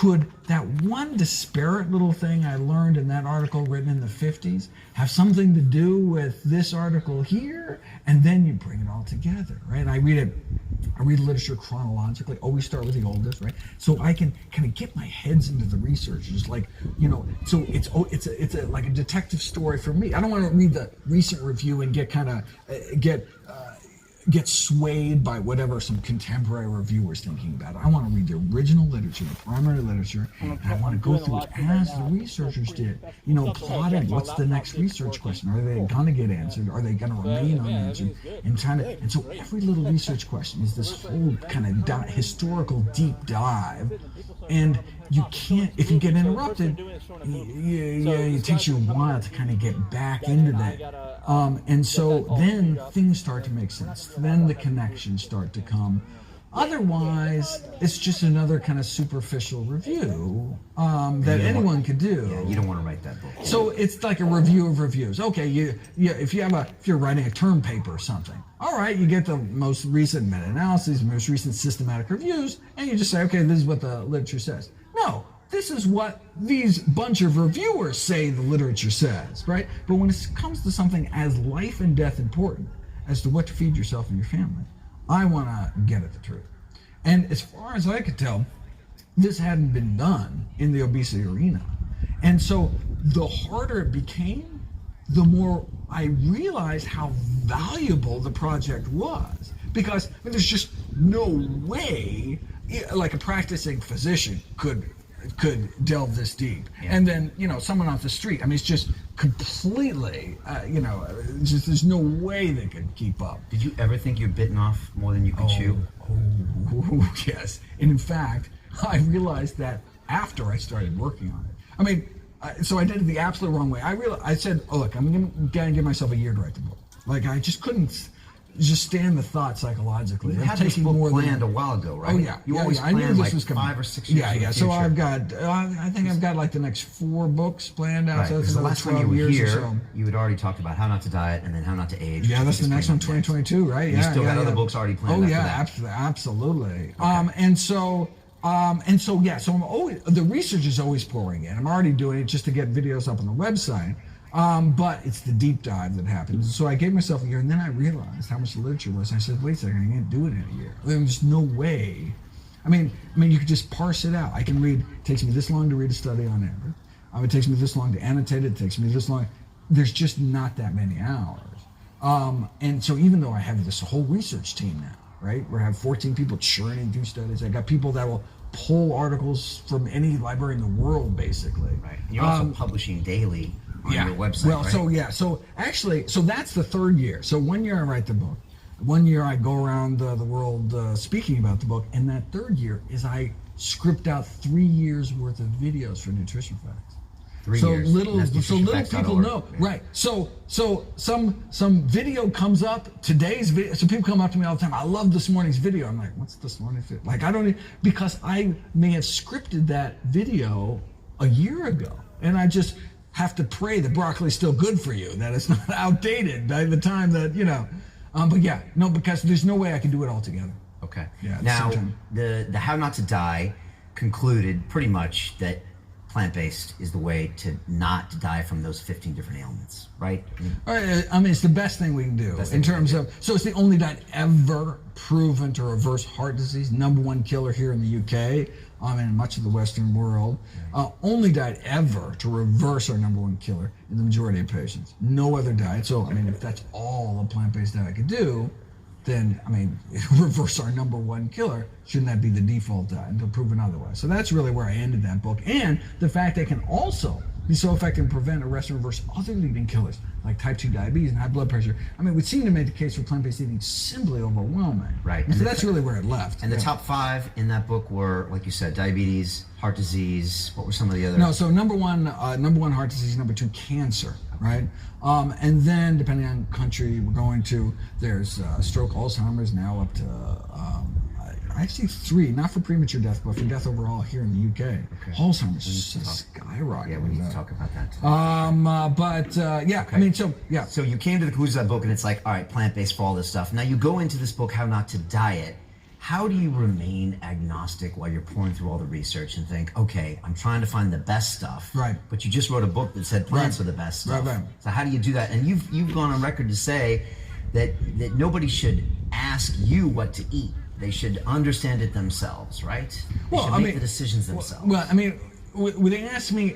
could that one disparate little thing I learned in that article written in the 50s have something to do with this article here? And then you bring it all together, right? I read literature chronologically, always start with the oldest, right? So I can kind of get my heads into the research, just like, so it's like a detective story for me. I don't want to read the recent review and get swayed by whatever some contemporary reviewer's thinking about it. I want to read the original literature, the primary literature, and I want to go through it as the researchers did. Plotting what's the next research question? Are they going to get answered? Are they going to remain unanswered? And so every little research question is this whole kind of historical deep dive. And you can't, if you get interrupted, it takes you a while to kind of get back into that. And so then things start to make sense. Then the connections start to come. Otherwise, it's just another kind of superficial review that anyone could do. Yeah, you don't want to write that book. So it's like a review of reviews. Okay, if you're writing a term paper or something, all right, you get the most recent meta-analyses, most recent systematic reviews, and you just say, okay, this is what the literature says. No, this is what these bunch of reviewers say the literature says, right? But when it comes to something as life and death important as to what to feed yourself and your family, I want to get at the truth. And as far as I could tell, this hadn't been done in the obesity arena. And so the harder it became, the more I realized how valuable the project was. Because there's just no way, like a practicing physician could delve this deep. Yeah. And then, someone off the street, it's just completely, there's no way they could keep up. Did you ever think you're bitten off more than you could chew? Oh, yes. And in fact, I realized that after I started working on it. So I did it the absolute wrong way. I said, look, I'm going to give myself a year to write the book. Like, I just couldn't just stand the thought psychologically. You had this book planned a while ago, right? Oh, yeah. You always I knew planned this like was coming. 5 or 6 years. Yeah. So I've got, I think I've got like the next 4 books planned out. Right, So because the last time you were years here, or so. you had already talked about how not to diet and then how not to age. Yeah, that's the next one, 2022, right? You still got other books already planned. Oh, yeah, absolutely. Okay. So I'm always, the research is always pouring in. I'm already doing it just to get videos up on the website. But it's the deep dive that happens. So I gave myself a year, and then I realized how much the literature was. I said, wait a second, I can't do it in a year. There's no way. You could just parse it out. I can read, it takes me this long to read a study on average. It takes me this long to annotate it. It takes me this long. There's just not that many hours. And so even though I have this whole research team now, right, where I have 14 people churning through studies, I got people that will pull articles from any library in the world, basically. Right. You're also publishing daily on your website, right? So that's the 3rd year. So 1 year I write the book. 1 year I go around the world speaking about the book. And that 3rd year is I script out 3 years worth of videos for Nutrition Facts. 3 years. So little people know, right? So some video comes up, today's video. So people come up to me all the time. I love this morning's video. I'm like, what's this morning's video? Like, I don't even, because I may have scripted that video a year ago, and I just have to pray that broccoli's still good for you, that it's not outdated by the time that, because there's no way I can do it all together. Okay. Yeah. Now, the How Not to Die concluded pretty much that plant-based is the way to not die from those 15 different ailments, right? It's the best thing we can do in terms of, so it's the only diet ever proven to reverse heart disease, #1 killer here in the UK, and much of the Western world. Only diet ever to reverse our #1 killer in the majority of patients. No other diet. So, if that's all a plant-based diet could do, then, reverse our #1 killer. Shouldn't that be the default diet until proven otherwise? So that's really where I ended that book. And the fact that it can also be so effective in prevent, arrest, and reverse other leading killers like type 2 diabetes and high blood pressure. It would seem to make the case for plant-based eating simply overwhelming. Right. And so that's really where it left. And the top 5 in that book were, like you said, diabetes, heart disease. What were some of the other? No, so number one heart disease, #2 cancer, right? And then depending on country we're going to, there's stroke, Alzheimer's, now up to actually 3, not for premature death, but for death overall here in the UK. Okay. Alzheimer's is just skyrocketing. Yeah, we need to talk about that too. Okay. So you came to the conclusion of that book, and it's like, all right, plant-based for all this stuff. Now you go into this book, How Not to Diet. How do you remain agnostic while you're pouring through all the research and think, okay, I'm trying to find the best stuff, right? But you just wrote a book that said plants are the best stuff. Right. So how do you do that? And you've gone on record to say that nobody should ask you what to eat. They should understand it themselves, right? They should make the decisions themselves. Well, I mean, when they ask me,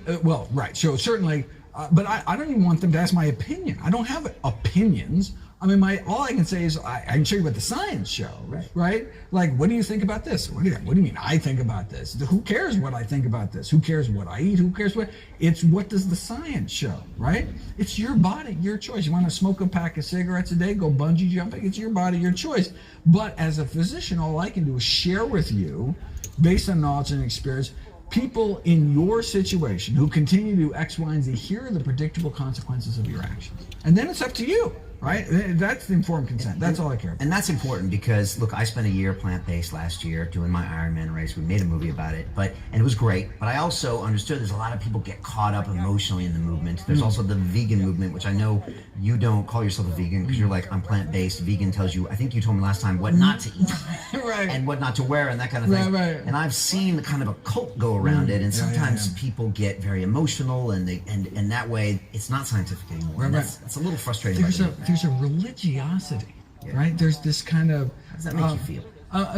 right. So certainly, but I don't even want them to ask my opinion. I don't have opinions. I mean, all I can say is I can show you what the science shows, right? Like, what do you think about this? What do you mean I think about this? Who cares what I think about this? Who cares what I eat? Who cares what? It's what does the science show, right? It's your body, your choice. You want to smoke a pack of cigarettes a day, go bungee jumping? It's your body, your choice. But as a physician, all I can do is share with you, based on knowledge and experience, people in your situation who continue to do X, Y, and Z, here are the predictable consequences of your actions. And then it's up to you. Right? That's the informed consent. That's all I care about. And that's important because, look, I spent a year plant-based last year doing my Ironman race. We made a movie about it, and it was great. But I also understood there's a lot of people get caught up emotionally in the movement. There's also the vegan movement, which I know you don't call yourself a vegan because you're like, I'm plant-based. Vegan tells you, I think you told me last time, what not to eat. Right. And what not to wear and that kind of thing. Right. And I've seen kind of a cult go around it, and sometimes people get very emotional, and that way it's not scientific anymore. Right. That's a little frustrating. There's a religiosity, right? There's this kind of... How does that make you feel?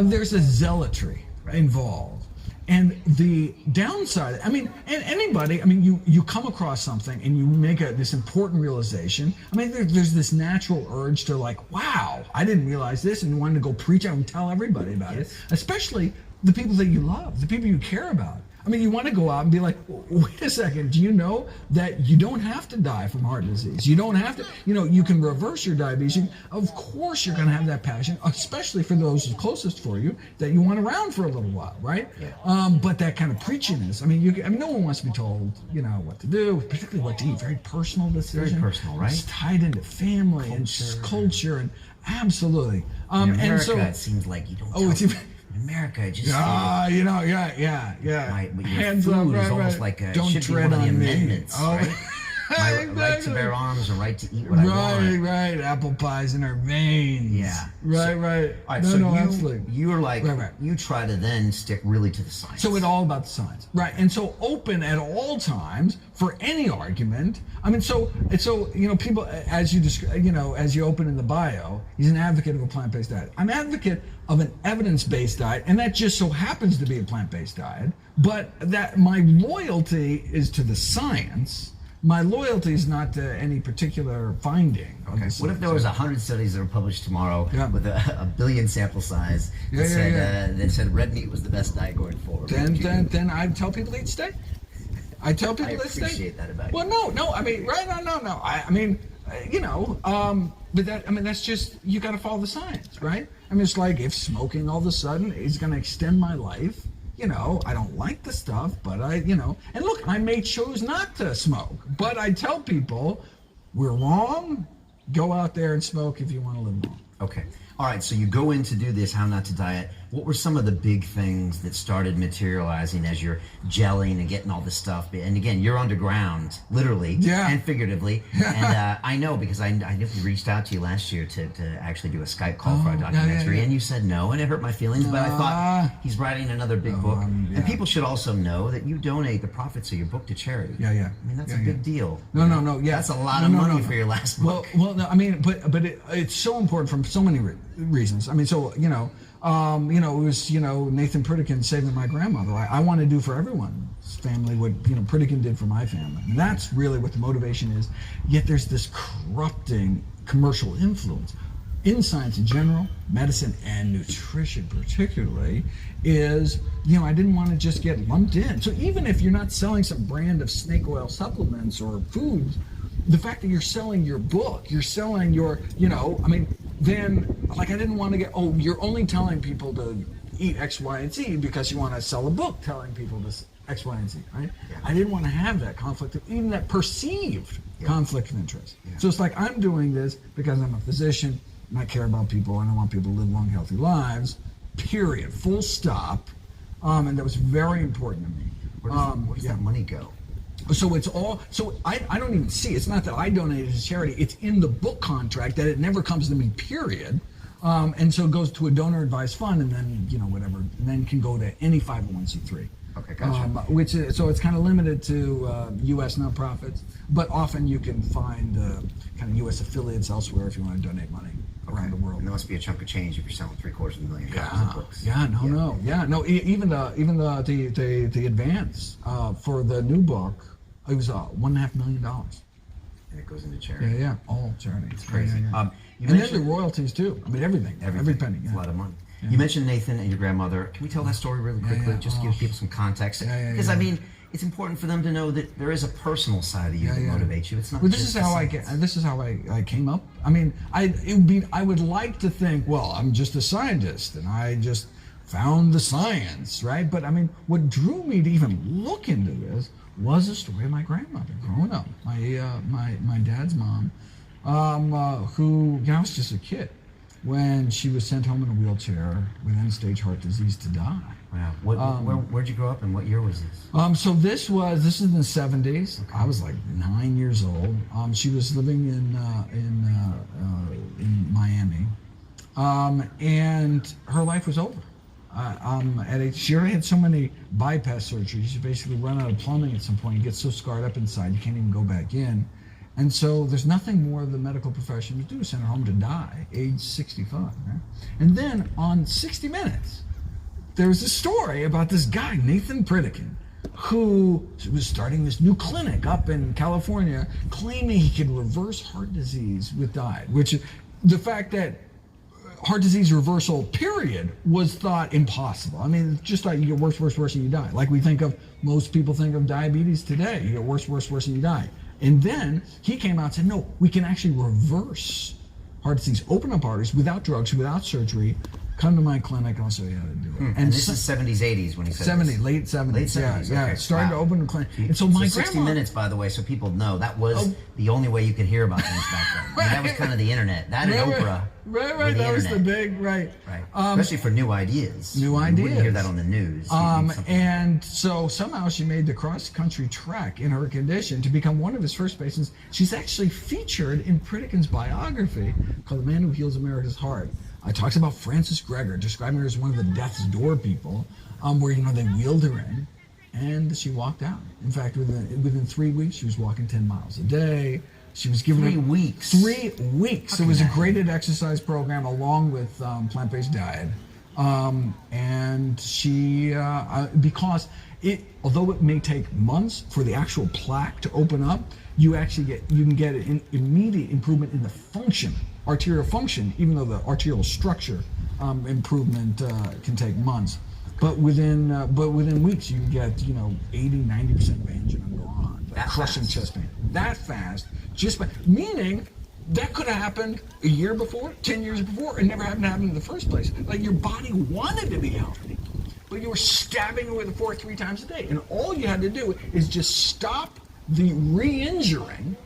There's a zealotry involved. And the downside, I mean, and anybody, I mean, you come across something and you make this important realization. I mean, there's this natural urge to like, wow, I didn't realize this, and you want to go preach out and tell everybody about it, especially the people that you love, the people you care about. I mean, you want to go out and be like, wait a second, do you know that you don't have to die from heart disease? You don't have to, you can reverse your diabetes. Of course, you're going to have that passion, especially for those closest for you that you want around for a little while, right? Yeah. But that kind of preachiness, I mean, no one wants to be told, what to do, particularly what to eat. Very personal decision. Very personal, right? It's tied into family and culture and absolutely. In America, it seems like you don't. In America, just yeah. Your Hands food up, is right, almost right. like Don't should be tread one of the on me. amendments, right? My right to bear arms, a right to eat what I want. Right. Apple pies in our veins. Yeah. Right. All right. Absolutely. You're like you try to then stick really to the science. So it's all about the science, right? And so open at all times for any argument. I mean, so people, as you describe, as you open in the bio, he's an advocate of a plant-based diet. I'm an advocate of an evidence-based diet, and that just so happens to be a plant-based diet. But that my loyalty is to the science. My loyalty is not to any particular finding. Okay. What if there was 100 studies that were published tomorrow with a billion sample size that said red meat was the best diet going forward? Then I'd tell people to eat steak. I tell people to eat steak. I appreciate that about you. Well, no. I mean, right? No. I mean, but that's just, you got to follow the science, right? I mean, it's like if smoking all of a sudden is going to extend my life. I don't like the stuff, but and look, I may choose not to smoke, but I tell people, we're wrong, go out there and smoke if you want to live long. Okay. All right, so you go in to do this How Not to Diet. What were some of the big things that started materializing as you're gelling and getting all this stuff? And again, you're underground, literally and figuratively. And I know because I reached out to you last year to actually do a Skype call for our documentary, and you said no, and it hurt my feelings. But I thought he's writing another big book, and people should also know that you donate the profits of your book to charity. Yeah. I mean, that's a big deal. No. Yeah, that's a lot of money for your last book. Well, no. I mean, but it's so important from so many reasons. I mean, so it was Nathan Pritikin saving my grandmother. I want to do for everyone's family what Pritikin did for my family, and that's really what the motivation is. Yet there's this corrupting commercial influence in science in general, medicine and nutrition particularly. Is I didn't want to just get lumped in. So even if you're not selling some brand of snake oil supplements or foods, the fact that you're selling your book, you're selling your then I didn't want to get, you're only telling people to eat X, Y, and Z because you want to sell a book telling people this X, Y, and Z, right? Yeah. I didn't want to have that conflict, even that perceived conflict of interest. Yeah. So it's like I'm doing this because I'm a physician and I care about people and I want people to live long, healthy lives, period, full stop. And that was very important to me. Where does that money go? So it's all, I don't even see, it's not that I donated to charity, it's in the book contract that it never comes to me, period. And so it goes to a donor advised fund, and then whatever, and then can go to any 501c3. Okay, gotcha. Which is, so it's kind of limited to U.S. nonprofits, but often you can find kind of U.S. affiliates elsewhere if you want to donate money around the world. And there must be a chunk of change if you're selling $750,000 copies of books. Even the advance for the new book, it was $1.5 million. And it goes into charity. Yeah, all charity. It's crazy. And then the royalties too. I mean, everything. Every penny. It's a lot of money. Yeah. You mentioned Nathan and your grandmother. Can we tell that story really quickly? Just to give people some context. Because I mean, it's important for them to know that there is a personal side of you that motivates you. It's not. Well, this is how I came up. I mean, I would like to think, well, I'm just a scientist and I just found the science, right? But I mean, what drew me to even look into this was the story of my grandmother growing up. My dad's mom, who I was just a kid when she was sent home in a wheelchair with end-stage heart disease to die. Wow. Where'd you grow up and what year was this? So this is in the 70s. Okay. I was like 9 years old. She was living in Miami, and her life was over. She already had so many bypass surgeries. She basically run out of plumbing at some point. You get so scarred up inside, you can't even go back in. And so there's nothing more the medical profession to do. Send her home to die, age 65. Right? And then on 60 Minutes, there was a story about this guy, Nathan Pritikin, who was starting this new clinic up in California, claiming he could reverse heart disease with diet, which the fact that heart disease reversal, period, was thought impossible. I mean, just thought you get worse, and you die. Like most people think of diabetes today. You get worse, and you die. And then he came out and said, no, we can actually reverse heart disease, open up arteries without drugs, without surgery. Come to my clinic, I'll show you how to do it. And this is 70s, 80s when he said this. Late 70s. Late 70s, yeah. Okay. Started to open the clinic. And so my 60 Minutes, by the way, so people know, that was the only way you could hear about things back then. I mean, that was kind of the internet. That and Oprah. Right. That was the big, right. Especially for new ideas. You wouldn't hear that on the news. And so somehow she made the cross-country trek in her condition to become one of his first patients. She's actually featured in Pritikin's biography called The Man Who Heals America's Heart. It talks about Francis Greger, describing her as one of the death's door people, where they wheeled her in, and she walked out. In fact, within 3 weeks, she was walking 10 miles a day. She was given 3 weeks. 3 weeks. It was a graded exercise program along with plant-based diet, and she because although it may take months for the actual plaque to open up, you can get an immediate improvement in the function. Arterial function, even though the arterial structure improvement can take months, but within weeks you can get 80-90% of angina gone, crushing chest pain that fast, meaning that could have happened a year before, 10 years before, and never happened to happen in the first place. Like your body wanted to be healthy, but you were stabbing away the fork 3 times a day, and all you had to do is just stop the re-injuring,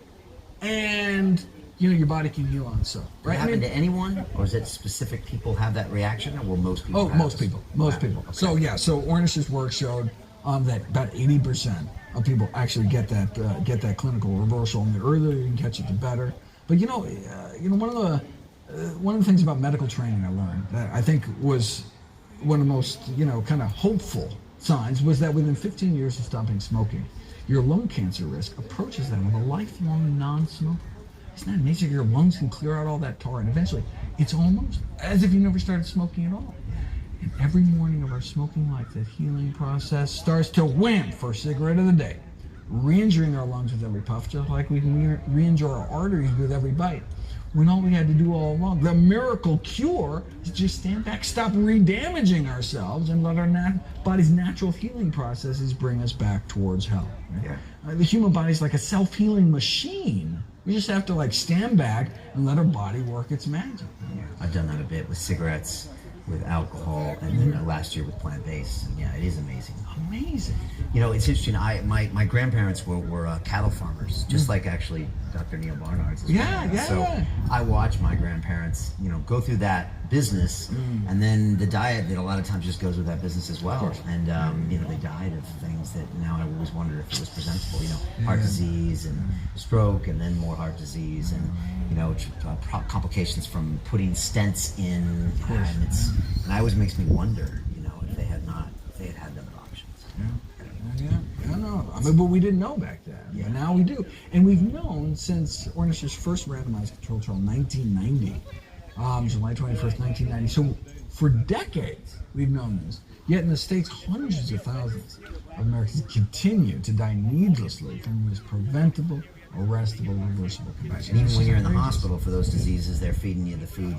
and your body can heal on itself. Right? Did it happen to anyone, or is it specific people have that reaction, or will most people? Most people. Okay. So Ornish's work showed that about 80% of people actually get that clinical reversal, and the earlier you can catch it, the better. But one of the things about medical training I learned that I think was one of the most kind of hopeful signs was that within 15 years of stopping smoking, your lung cancer risk approaches that of a lifelong non-smoker. Isn't that amazing? Your lungs can clear out all that tar, and eventually it's almost as if you never started smoking at all. And every morning of our smoking life, that healing process starts to wham, first cigarette of the day, re-injuring our lungs with every puff, just like we can re-injure our arteries with every bite. When all we had to do all along, the miracle cure, is just stand back, stop re-damaging ourselves, and let our body's natural healing processes bring us back towards health. Right? Yeah. The human body's like a self-healing machine. We just have to stand back and let our body work its magic. Yeah. I've done that a bit with cigarettes, with alcohol, and then last year with plant-based. And it is amazing. Amazing. It's interesting. My grandparents were cattle farmers, just like actually Dr. Neil Barnard's. So I watched my grandparents, go through that business, and then the diet that a lot of times just goes with that business as well. And they died of things that now I always wondered if it was presentable. Heart disease and stroke, and then more heart disease, and complications from putting stents in. And it always makes me wonder, if they had had other options. No. But we didn't know back then. But now we do. And we've known since Ornish's first randomized control trial, 1990, July 21st, 1990. So for decades, we've known this. Yet in the States, hundreds of thousands of Americans continue to die needlessly from this preventable, arrestable, reversible condition. Even when you're in the hospital for those diseases, they're feeding you the food.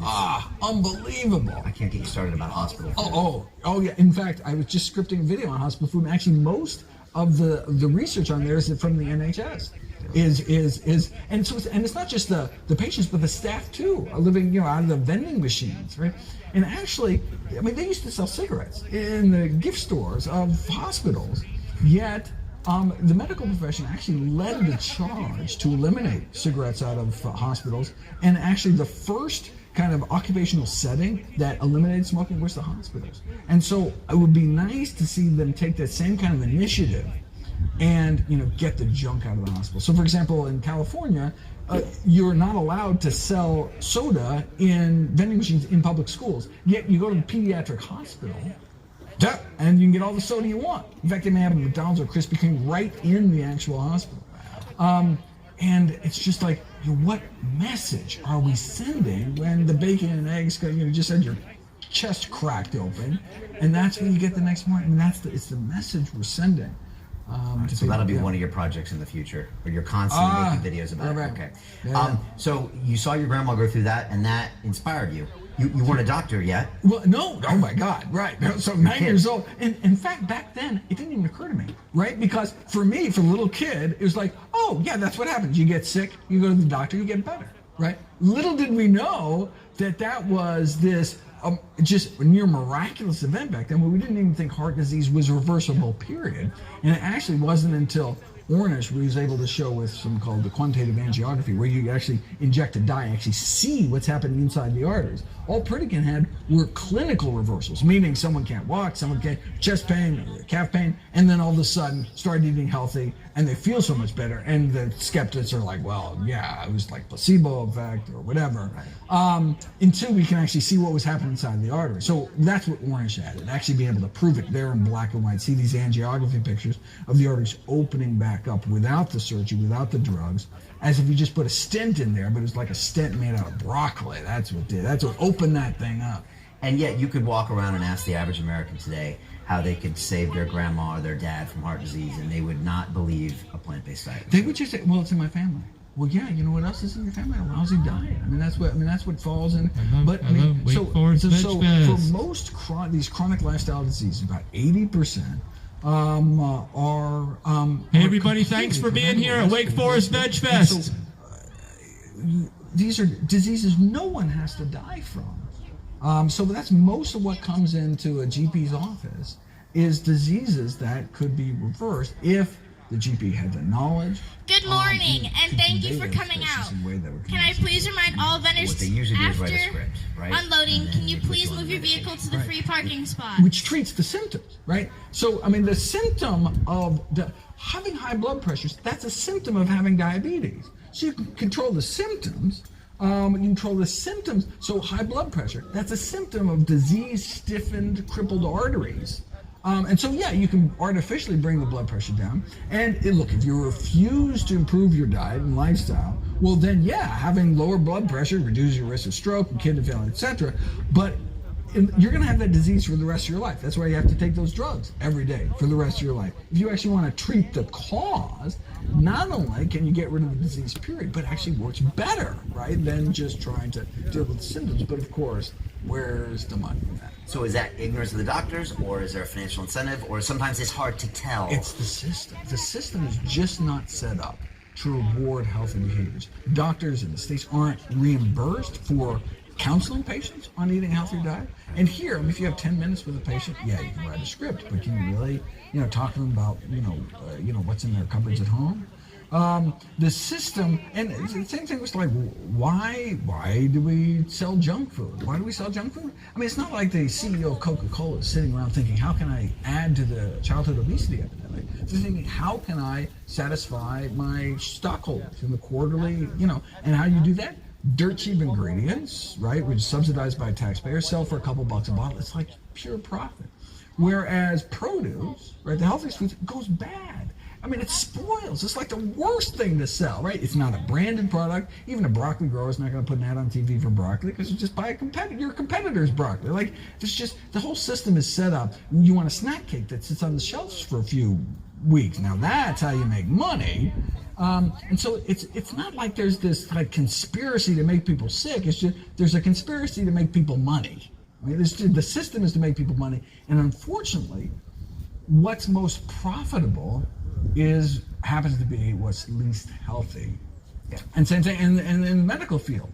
Unbelievable. I can't get you started about hospital food. Oh, yeah. In fact, I was just scripting a video on hospital food, and actually most of the research on there is from the NHS. And it's not just the patients, but the staff too, are living out of the vending machines, right? And actually, they used to sell cigarettes in the gift stores of hospitals, yet the medical profession actually led the charge to eliminate cigarettes out of hospitals, and actually the first kind of occupational setting that eliminated smoking was the hospitals. And so it would be nice to see them take that same kind of initiative and get the junk out of the hospital. So for example, in California, you're not allowed to sell soda in vending machines in public schools, yet you go to the pediatric hospital and you can get all the soda you want. In fact, they may have a McDonald's or Krispy Kreme right in the actual hospital. And it's just like, what message are we sending when the bacon and eggs, just had your chest cracked open, and that's when you get the next morning. It's the message we're sending. So that'll be one of your projects in the future, or you're constantly making videos about it. Okay. Yeah. So you saw your grandma go through that, and that inspired you. You weren't a doctor yet. Well, no. Oh my God. Right. So 9 years old. And in fact, back then, it didn't even occur to me. Right. Because for me, for a little kid, it was like, oh yeah, that's what happens. You get sick, you go to the doctor, you get better. Right. Little did we know that was this just a near miraculous event back then, where we didn't even think heart disease was reversible, period. And it actually wasn't until Ornish was able to show with something called the quantitative angiography, where you actually inject a dye and actually see what's happening inside the arteries. All Pritikin had were clinical reversals, meaning someone can't walk, someone can't, chest pain, calf pain, and then all of a sudden start eating healthy and they feel so much better. And the skeptics are like, well, yeah, it was like placebo effect or whatever. Until we can actually see what was happening inside the artery. So that's what Ornish added, actually being able to prove it there in black and white, see these angiography pictures of the arteries opening back up without the surgery, without the drugs, as if you just put a stent in there, but it was like a stent made out of broccoli. That's what did. That's what opened that thing up. And yet you could walk around and ask the average American today how they could save their grandma or their dad from heart disease, and they would not believe a plant-based diet. They would just say, well, it's in my family. Well, yeah, you know what else is in your family? A lousy diet. That's what falls in. So for most these chronic lifestyle diseases, about 80%. Hey everybody, thanks for being here at Wake Forest Veg Fest. So, these are diseases no one has to die from. So that's most of what comes into a GP's office is diseases that could be reversed if the GP had the knowledge. Good morning, and thank you for coming out. Can I please remind all vendors what they usually do is after write a script, right? unloading, can you please move your vehicle to the free parking spot? Which treats the symptoms, right? So, the symptom of having high blood pressures, that's a symptom of having diabetes. So you can control the symptoms. So high blood pressure, that's a symptom of disease, stiffened, crippled arteries. And so, yeah, you can artificially bring the blood pressure down. And look, if you refuse to improve your diet and lifestyle, well, then, yeah, having lower blood pressure reduces your risk of stroke and kidney failure, etc. But you're going to have that disease for the rest of your life. That's why you have to take those drugs every day for the rest of your life. If you actually want to treat the cause, not only can you get rid of the disease, period, but actually works better, right, than just trying to deal with the symptoms. But of course, where's the money in that? So is that ignorance of the doctors, or is there a financial incentive, or sometimes it's hard to tell? It's the system. The system is just not set up to reward healthy behaviors. Doctors in the States aren't reimbursed for counseling patients on eating a healthier diet. And here, if you have 10 minutes with a patient, yeah, you can write a script, but can you really, talk to them about, what's in their cupboards at home? The system, and the same thing was like, why do we sell junk food? Why do we sell junk food? I mean, it's not like the CEO of Coca-Cola is sitting around thinking, how can I add to the childhood obesity epidemic? They're thinking, how can I satisfy my stockholders in the quarterly, and how do you do that? Dirt cheap ingredients, right, which is subsidized by taxpayers, sell for a couple bucks a bottle. It's like pure profit. Whereas produce, right, the healthiest food goes bad. I mean, it spoils. It's like the worst thing to sell, right? It's not a branded product. Even a broccoli grower is not going to put an ad on TV for broccoli because you just buy your competitor's broccoli. Like, there's just, the whole system is set up. You want a snack cake that sits on the shelves for a few weeks. Now, that's how you make money. And so it's not like there's this like conspiracy to make people sick. It's just there's a conspiracy to make people money. I mean, the system is to make people money, and unfortunately, what's most profitable happens to be what's least healthy. Yeah. And same thing in the medical field.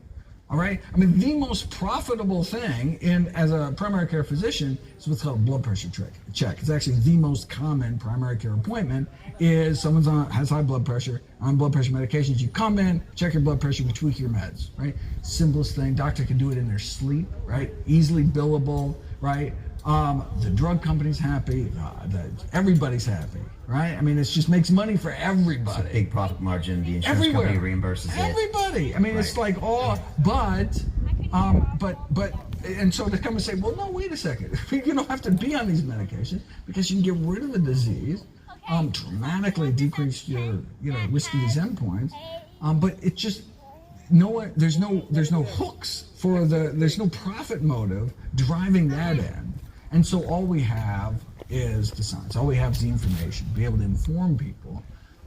All right. I mean, the most profitable thing as a primary care physician is what's called a blood pressure check. It's actually the most common primary care appointment. Is someone has high blood pressure, on blood pressure medications. You come in, check your blood pressure, we tweak your meds. Right. Simplest thing. Doctor can do it in their sleep. Right. Easily billable. Right. The drug company's happy. Everybody's happy. Right? I mean, it just makes money for everybody. It's a big profit margin. The insurance company reimburses everybody. I mean, right. It's like and so to come and say, well, no, wait a second. You don't have to be on these medications because you can get rid of the disease, dramatically decrease your, risk of these endpoints. But it just, there's no hooks there's no profit motive driving that end. And so all we have is the science. All we have is the information, be able to inform people,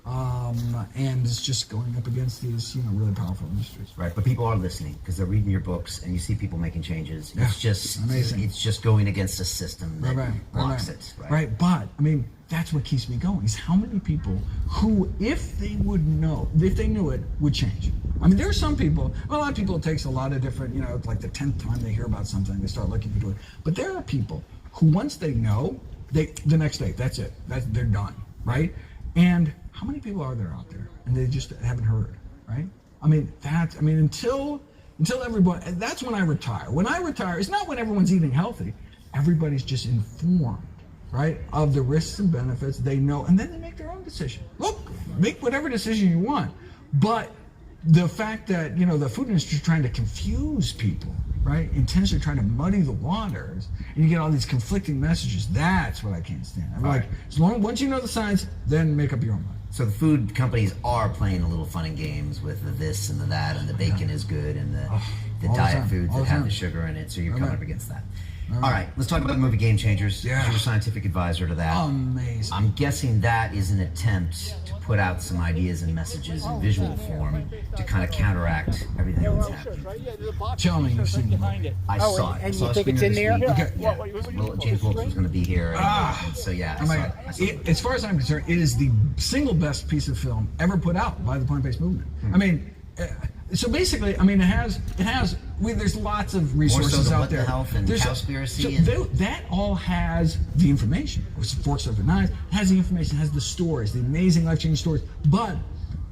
and it's just going up against these, really powerful industries. Right, but people are listening because they're reading your books, and you see people making changes. Yeah, it's just amazing. It's just going against a system that blocks it. Right, but I mean, that's what keeps me going. Is how many people who, if they knew it, would change. I mean, there are some people. Well, a lot of people. It takes a lot of different, like the 10th time they hear about something, they start looking into it. But there are people who, once they know, the next day, that's it. They're done, right? And how many people are there out there, and they just haven't heard, right? I mean, until everyone. That's when I retire. When I retire, it's not when everyone's eating healthy. Everybody's just informed, right, of the risks and benefits. They know, and then they make their own decision. Look, make whatever decision you want, but the fact that the food industry is trying to confuse people, right, intentionally trying to muddy the waters, and you get all these conflicting messages. That's what I can't stand. I'm like, once you know the science, then make up your own mind. So the food companies are playing a little fun and games with the this and the that, and the bacon is good, and the diet foods that have the sugar in it. So you're coming up against that. All right, let's talk about the movie Game Changers. Yeah. You're a scientific advisor to that. Amazing. I'm guessing that is an attempt to put out some ideas and messages in visual form to kind of counteract everything that's happening. Tell me you've seen it. I saw it. And I saw you think it's in there? Okay. Yeah. Well, James Wolfe was going to be here. And so, yeah. I saw it. As far as I'm concerned, it is the single best piece of film ever put out by the plant-based movement. I mean, so basically, I mean, there's lots of resources out there. The health and cowspiracy. That all has the information. It's Forks Over Knives. It has the information, it has the stories, the amazing life-changing stories. But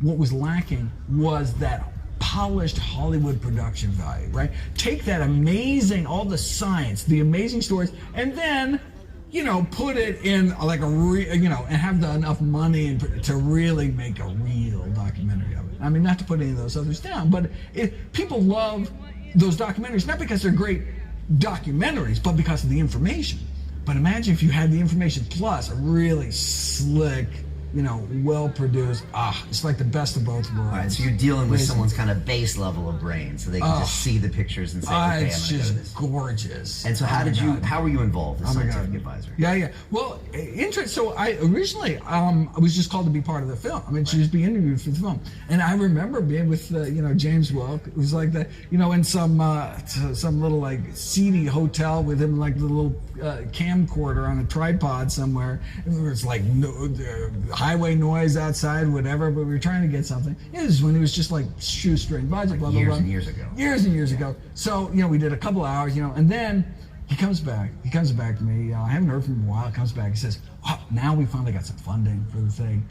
what was lacking was that polished Hollywood production value, right? Take that amazing, all the science, the amazing stories, and then put it in like and have enough money to really make a real documentary of it. I mean, not to put any of those others down, but people love those documentaries, not because they're great documentaries, but because of the information. But imagine if you had the information plus a really slick, well-produced, it's like the best of both worlds. All right, so you're dealing with someone's kind of base level of brain, so they can just see the pictures and say, okay, I'm going to go to this. It's just gorgeous. And so how were you involved as scientific advisor? Yeah. Well, so I originally, I was just called to be part of the film. I mean, to just be interviewed for the film. And I remember being with, James Welk. It was like that, in some little like seedy hotel with him, like the little camcorder on a tripod somewhere. And it was like highway noise outside, whatever, but we were trying to get something. It was when it was just like shoestring budget, blah, blah, blah. Years ago. Years and years ago. So, we did a couple hours, and then he comes back to me. I haven't heard from him in a while. He comes back. He says, now we finally got some funding for the thing.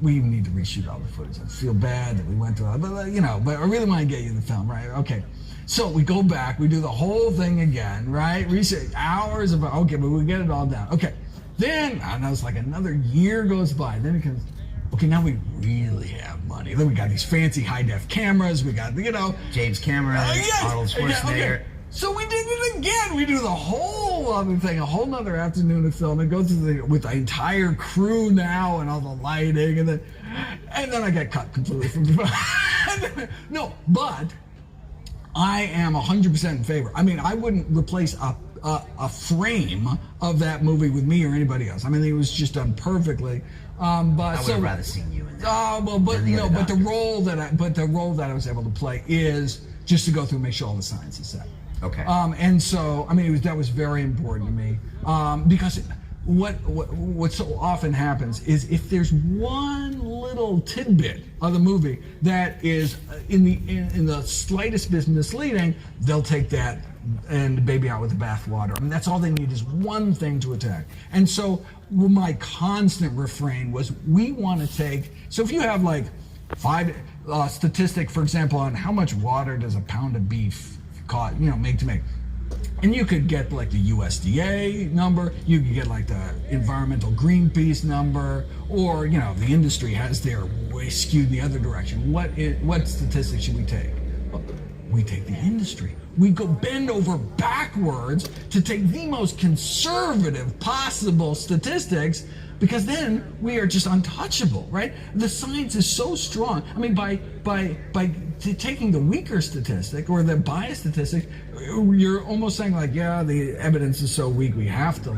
we need to reshoot all the footage. I feel bad that we went through it, but but I really want to get you the film, right? Okay. So we go back, we do the whole thing again, right? Research hours of, okay, but we get it all down. Okay. Then, and that was like another year goes by. Then it comes, okay, now we really have money. Then we got these fancy high-def cameras. We got, James Cameron, yes, Arnold Schwarzenegger. Yeah, okay. So we did it again. We do the whole other thing, a whole nother afternoon of film. It goes with the entire crew now and all the lighting. And then I get cut completely from the No, but I am 100% in favor. I mean, I wouldn't replace a frame of that movie with me or anybody else. I mean, it was just done perfectly. But I would have rather seen you in that. But the role that I was able to play is just to go through and make sure all the science is set. Okay. And so, I mean, that was very important to me because what so often happens is if there's one little tidbit of the movie that is in the slightest bit misleading, they'll take that and baby out with the bathwater. I mean, that's all they need is one thing to attack. And so my constant refrain was, we want to take. So if you have like 5 statistic, for example, on how much water does a pound of beef make to make. And you could get like the USDA number, you could get like the environmental Greenpeace number, or the industry has their way skewed in the other direction. What statistics should we take? Well, we take the industry. We go bend over backwards to take the most conservative possible statistics, because then we are just untouchable, right? The science is so strong. I mean, by taking the weaker statistic or the biased statistic, you're almost saying like, yeah, the evidence is so weak, we have to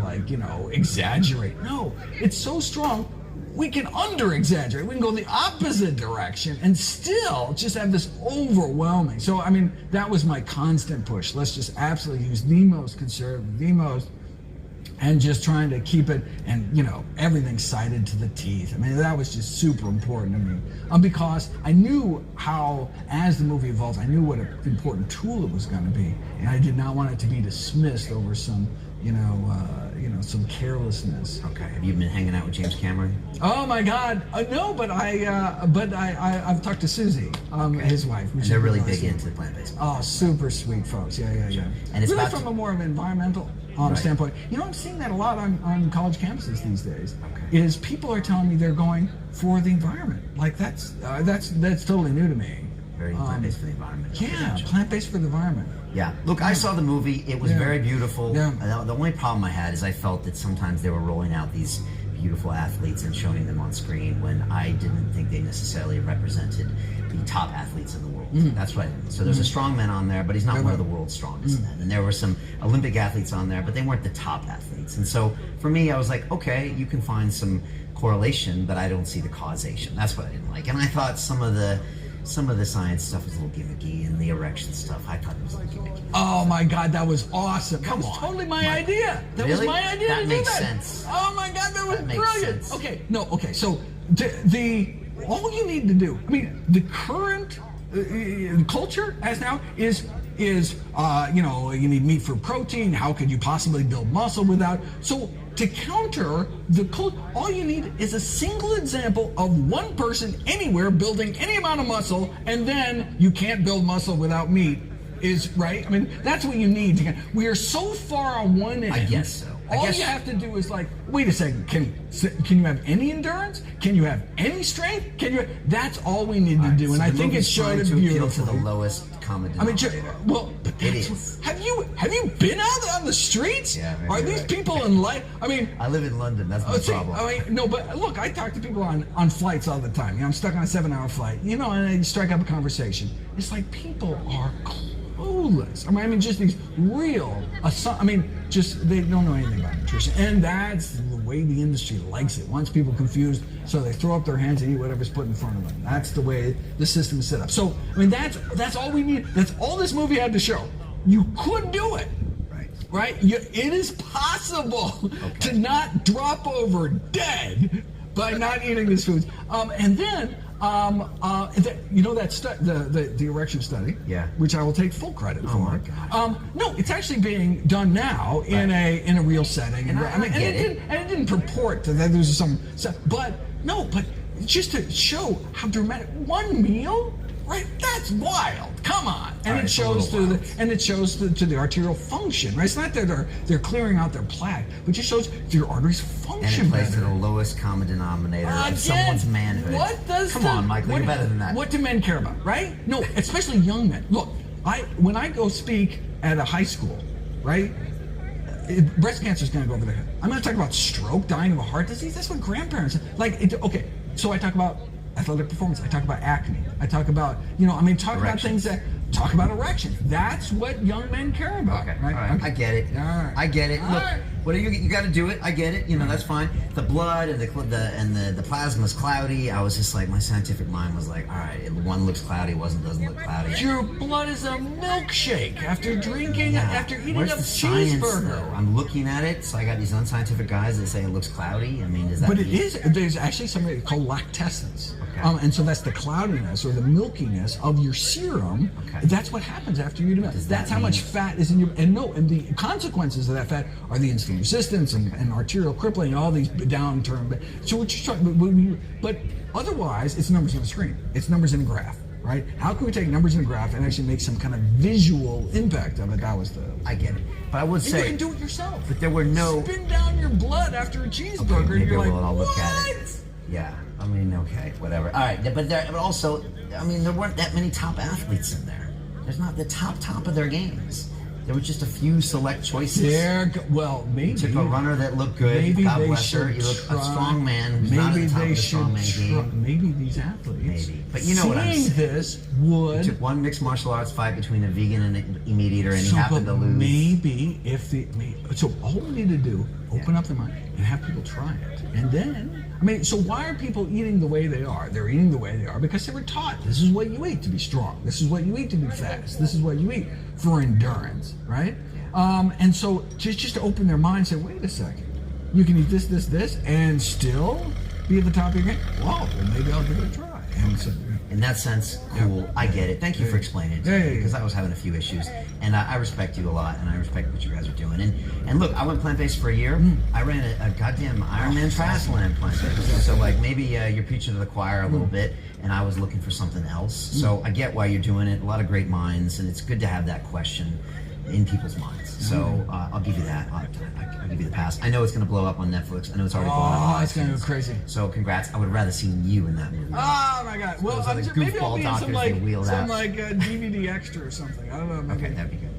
exaggerate. No, it's so strong, we can under-exaggerate. We can go the opposite direction and still just have this overwhelming. So, I mean, that was my constant push. Let's just absolutely use the most conservative, and just trying to keep it, and everything cited to the teeth. I mean, that was just super important to me, because I knew how, as the movie evolved, I knew what an important tool it was going to be, and I did not want it to be dismissed over some, some carelessness. Okay. Have you been hanging out with James Cameron? Oh my God, no, but I've talked to Susie, his wife. And they're really big into plant-based. Oh, super sweet folks. Yeah. And it's really from a more of an environmental standpoint. I'm seeing that a lot on college campuses these days. Okay. Is people are telling me they're going for the environment. Like that's totally new to me. Very plant-based for the environment. Yeah, plant-based for the environment. Yeah. Look, I saw the movie. It was very beautiful. Yeah. The only problem I had is I felt that sometimes they were rolling out these beautiful athletes and showing them on screen when I didn't think they necessarily represented the top athletes in the world. That's what. So there's a strongman on there, but he's not one of the world's strongest men. And there were some Olympic athletes on there, but they weren't the top athletes. And so for me, I was like, okay, you can find some correlation, but I don't see the causation. That's what I didn't like. And I thought some of the science stuff was a little gimmicky, and the erection stuff, I thought it was a little gimmicky. Oh my God, that was awesome. Come that was on. totally my idea. That really? was my idea that to makes do that. Sense. Oh my God, that was That makes brilliant. sense. Okay, so the all you need to do, I mean, the current culture as now is you need meat for protein. How could you possibly build muscle without? So to counter the culture, all you need is a single example of one person anywhere building any amount of muscle, and then you can't build muscle without meat. Is right. I mean, that's what you need to get. We are so far on one end. I guess so. All you have to do is wait a second. Can you have any endurance? Can you have any strength? That's all we need to do. So and I think it showed it beautifully. To the lowest common denominator. But it is. Have you been out on the streets? Yeah. Are these people in life? I mean, I live in London. That's my problem. I mean, no, but look, I talk to people on flights all the time. I'm stuck on a 7-hour flight. And I strike up a conversation. It's like people are clueless. I mean, just these real. Just they don't know anything about nutrition, and that's the way the industry likes it. Wants people confused, so they throw up their hands and eat whatever's put in front of them. That's the way the system is set up. So, I mean, that's all we need. That's all this movie had to show. You could do it. Right? It is possible to not drop over dead by not eating these foods. And then. The erection study, which I will take full credit for. My gosh. No, it's actually being done now in a real setting, and it didn't purport to that there's but just to show how dramatic, one meal, right? That's wild. Come on. And it shows to the arterial function, right? It's not that they're clearing out their plaque, but it just shows your arteries function. And it plays to the lowest common denominator of someone's manhood. Come on, Michael, you're better than that. What do men care about, right? No, especially young men. Look, when I go speak at a high school, right? Breast cancer is going to go over their head. I'm going to talk about stroke, dying of a heart disease. That's what grandparents okay. So I talk about athletic performance. I talk about acne. I talk about about things talk about erections. That's what young men care about. Okay. Right? All right. Okay. I get it. All right. I get it. All Look, right. what you got to do it. I get it. That's fine. The blood and the plasma's cloudy. I was just like, my scientific mind was like, all right, one looks cloudy, doesn't look cloudy. Your blood is a milkshake after drinking, after eating Where's a the science, cheeseburger. though? I'm looking at it, so I got these unscientific guys that say it looks cloudy. I mean, does that? But it is. There's actually something called lactescence, and so that's the cloudiness or the milkiness of your serum. Okay. That's what happens after you eat milk. That's how much fat is in your. And the consequences of that fat are the insulin resistance and arterial crippling and all these downturn. So we're just trying. But otherwise, it's numbers on a screen. It's numbers in a graph. Right? How can we take numbers in a graph and actually make some kind of visual impact of it? That was the. I get it, but I would say you can do it yourself. But there were no. Spin down your blood after a cheeseburger, Okay, and you're like, I'll what? look at it. Yeah, I mean, okay, whatever. All right, but also, I mean, there weren't that many top athletes in there. There's not the top of their games. There were just a few select choices. Maybe. Took a runner that looked good. Maybe God they bless her. should You look try. a strong man who's Maybe not at the top they of the should strongman game. Maybe these athletes. Maybe. But you know what I'm seeing saying. this would. Took one mixed martial arts fight between a vegan and a meat eater, and he happened to lose. Maybe so all we need to do, open up the mind and have people try it, and then. So why are people eating the way they are? They're eating the way they are because they were taught this is what you eat to be strong. This is what you eat to be fast. This is what you eat for endurance, right? And so just to open their mind and say, wait a second, you can eat this, and still be at the top of your game? Well, maybe I'll give it a try. And so, in that sense, cool. I get it. Thank you for explaining it to me because I was having a few issues, and I respect you a lot, and I respect what you guys are doing. And look, I went plant-based for a year. I ran a goddamn Ironman triathlon plant-based. So maybe you're preaching to the choir a little bit, and I was looking for something else. So I get why you're doing it. A lot of great minds, and it's good to have that question in people's minds. So I'll give you that. I'll give you the pass. I know it's going to blow up on Netflix. I know it's already blowing up on it's going to go crazy. So congrats. I would have rather seen you in that movie. Oh my God. Well, maybe I'll be in some DVD extra or something. I don't know. Maybe. Okay, that'd be good.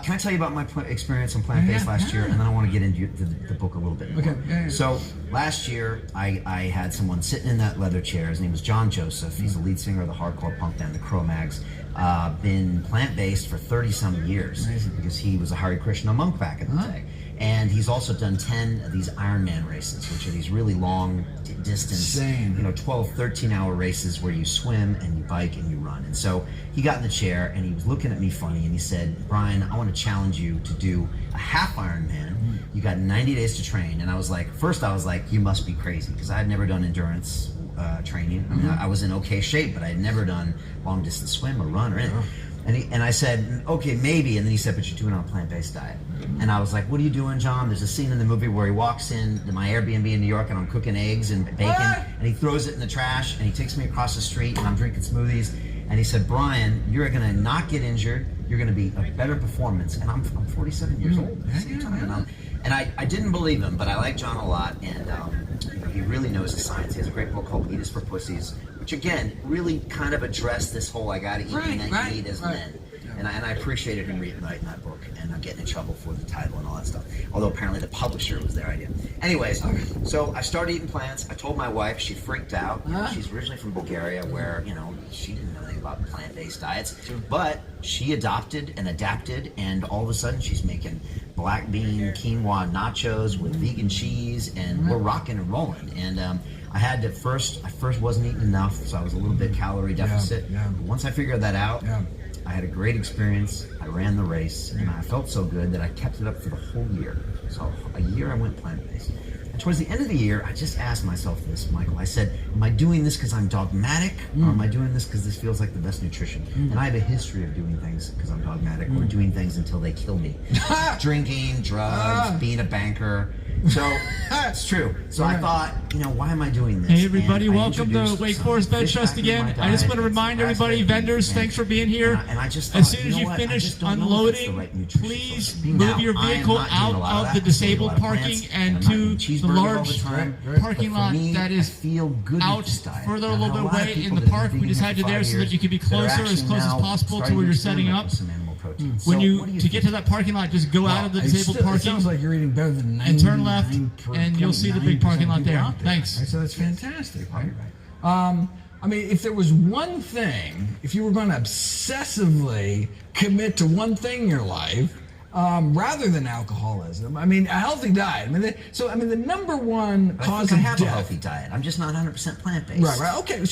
Can I tell you about my experience on plant-based last year? And then I want to get into the book a little bit more. Okay. So last year, I had someone sitting in that leather chair. His name was John Joseph. He's the lead singer of the hardcore punk band, the Cro-Mags. Been plant-based for 30-some years. Amazing. Because he was a Hare Krishna monk back in the day. And he's also done 10 of these Ironman races, which are these really long distance, 12, 13-hour races where you swim and you bike and you run. And so he got in the chair and he was looking at me funny and he said, Brian, I want to challenge you to do a half Ironman. You got 90 days to train. And I was like, you must be crazy because I had never done endurance training. I mean, I was in okay shape, but I had never done long distance swim or run or anything. And I said, okay, maybe. And then he said, but you're doing it on a plant-based diet. And I was like, what are you doing, John? There's a scene in the movie where he walks in to my Airbnb in New York and I'm cooking eggs and bacon. And he throws it in the trash and he takes me across the street and I'm drinking smoothies. And he said, Brian, you're going to not get injured. You're going to be a better performance. And I'm 47 years old at the same time. And I didn't believe him, but I like John a lot. And he really knows the science. He has a great book called Eat Is for Pussies, which again really kind of addressed this whole I got to eat and eat as men. And I appreciated him writing that book and I'm getting in trouble for the title and all that stuff. Although apparently the publisher was their idea. Anyways, so I started eating plants. I told my wife, she freaked out. She's originally from Bulgaria where, she didn't know anything about plant-based diets. But she adopted and adapted and all of a sudden she's making black bean quinoa nachos with vegan cheese and we're rocking and rolling. And I had to first wasn't eating enough, so I was a little bit calorie deficit. But once I figured that out, I had a great experience. I ran the race, and I felt so good that I kept it up for the whole year. So a year I went plant-based. And towards the end of the year, I just asked myself this, Michael. I said, am I doing this because I'm dogmatic, or am I doing this because this feels like the best nutrition? And I have a history of doing things because I'm dogmatic, or doing things until they kill me. Drinking, drugs, being a banker. So it's true. So I thought, why am I doing this? Hey everybody, And I welcome to introduced Wake some Forest Veg fish Fest back in again. my I just diet. want to remind everybody, Grass-fed vendors, beef, thanks for being here. And I just As thought, soon as you what? I finish just don't know if it's the unloading, right nutrition please source. Now, move your I am vehicle not doing a lot out of that. the I disabled eat a lot of parking plants, and I'm not to eating the cheeseburgers all large the time. parking But for lot me, that I is feel good out with this diet. further a And little a bit lot of away in people the that have park. been We vegan decided for there 5 so that you could be years that are closer, as actually close as now possible to starting where you're to setting experiment up. with some animal protein. So When you, what do to get to that parking lot, just go out of the disabled It parking sounds like you're eating better than 99%. and turn left, and you'll see the big parking lot there. Thanks. Right, so that's fantastic, right? I mean, if there was one thing, if you were going to obsessively commit to one thing in your life, rather than alcoholism, I mean, a healthy diet. The number one cause I of have death. a healthy diet. I'm just not 100% plant-based. Right. Okay.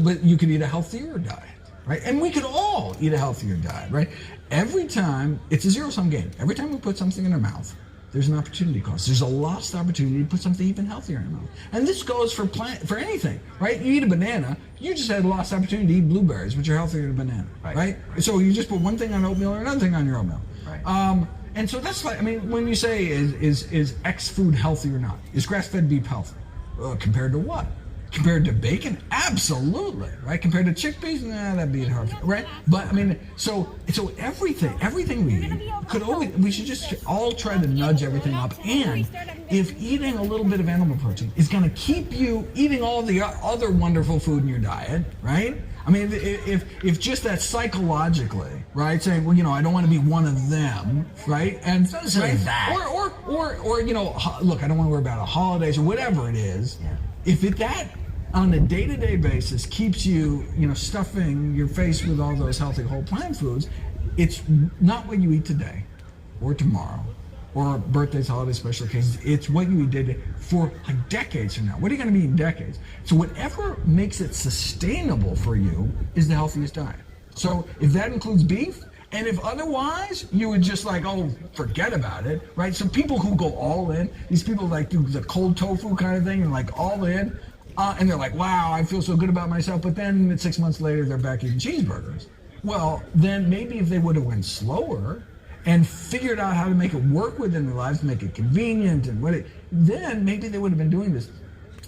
But you could eat a healthier diet, right? And we could all eat a healthier diet, right? Every time, it's a zero-sum game. Every time we put something in our mouth, there's an opportunity cost. There's a lost opportunity to put something even healthier in your mouth. And this goes for anything, right? You eat a banana, you just had a lost opportunity to eat blueberries, which are healthier than a banana, right? So you just put one thing on oatmeal or another thing on your oatmeal. Right. And so that's like, when you say is X food healthy or not? Is grass-fed beef healthy? Compared to what? Compared to bacon? Absolutely, right? Compared to chickpeas? Nah, that'd be hard, right? But so everything we eat we should just all try to nudge everything up. And if eating a little bit of animal protein is going to keep you eating all the other wonderful food in your diet, right? I mean, if just that psychologically, right, saying, well, I don't want to be one of them, right, and that. or look, I don't want to worry about holidays or whatever it is. Yeah. If that on a day-to-day basis keeps you, stuffing your face with all those healthy whole plant foods, it's not what you eat today, or tomorrow, or birthdays, holidays, special occasions. It's what you eat day to day for like decades from now. What are you going to be in decades? So whatever makes it sustainable for you is the healthiest diet. So if that includes beef, and if otherwise, you would just forget about it, right? So people who go all in, these people do the cold tofu kind of thing and all in, and they're like, wow, I feel so good about myself. But then 6 months later, they're back eating cheeseburgers. Well, then maybe if they would have went slower and figured out how to make it work within their lives, make it convenient, and then maybe they would have been doing this.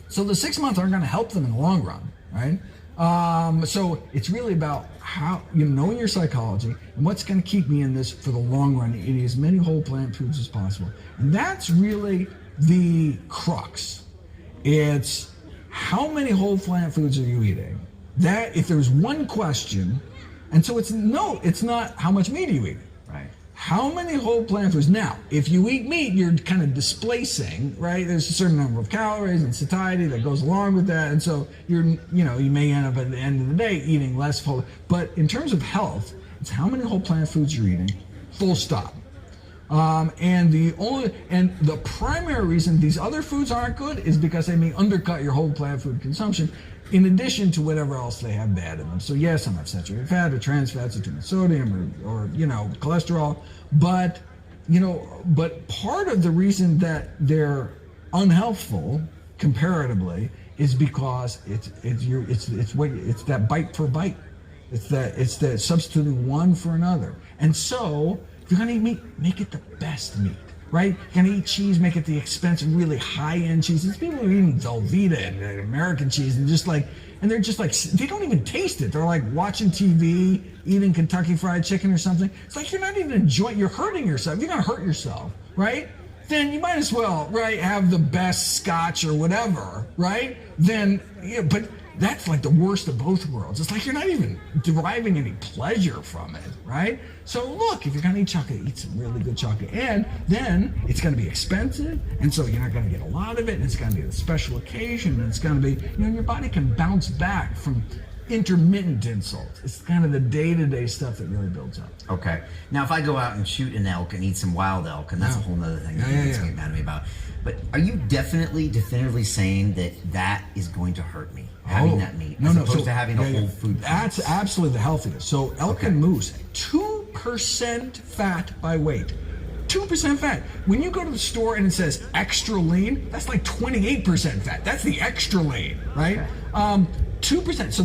So the 6 months aren't going to help them in the long run, right? So it's really about how knowing your psychology and what's going to keep me in this for the long run, eating as many whole plant foods as possible. And that's really the crux. It's how many whole plant foods are you eating? That if there's one question, and so it's not how much meat are you eating. Right. How many whole plant foods? Now, if you eat meat, you're kind of displacing, right? There's a certain number of calories and satiety that goes along with that, and so you may end up at the end of the day eating less whole. But in terms of health, it's how many whole plant foods you're eating. Full stop. And the primary reason these other foods aren't good is because they may undercut your whole plant food consumption, in addition to whatever else they have bad in them. So yes, some have saturated fat or trans fats or too much sodium or cholesterol, but part of the reason that they're unhealthful comparatively is because it's that bite for bite. It's that substituting one for another. And so if you're gonna eat meat, make it the best meat. Right? You're gonna eat cheese, make it the expensive, really high-end cheese. These people are eating Velveeta and American cheese and they're just like, they don't even taste it. They're like watching TV, eating Kentucky Fried Chicken or something. It's like you're not even enjoying, you're hurting yourself. You're gonna hurt yourself, right? Then you might as well, right, have the best scotch or whatever, right? But that's like the worst of both worlds. It's like you're not even deriving any pleasure from it, right? So look, if you're gonna eat chocolate, eat some really good chocolate. And then it's gonna be expensive, and so you're not gonna get a lot of it, and it's gonna be a special occasion, and it's gonna be, your body can bounce back from intermittent insults. It's kind of the day-to-day stuff that really builds up. Okay. Now, if I go out and shoot an elk and eat some wild elk, and that's a whole nother thing that you get mad at me about, but are you definitively saying that is going to hurt me, having that meat, as opposed to having a whole food? That's absolutely the healthiest. So elk and moose, 2% fat by weight. 2% fat. When you go to the store and it says extra lean, that's like 28% fat. That's the extra lean, right? Okay. 2%. So so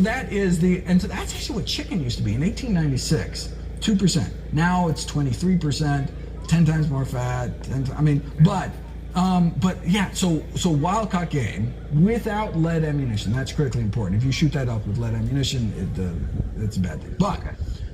that's actually what chicken used to be in 1896. 2%. Now it's 23%, 10 times more fat. But But yeah, so wild-caught game without lead ammunition, that's critically important. If you shoot that up with lead ammunition, it's a bad thing. But,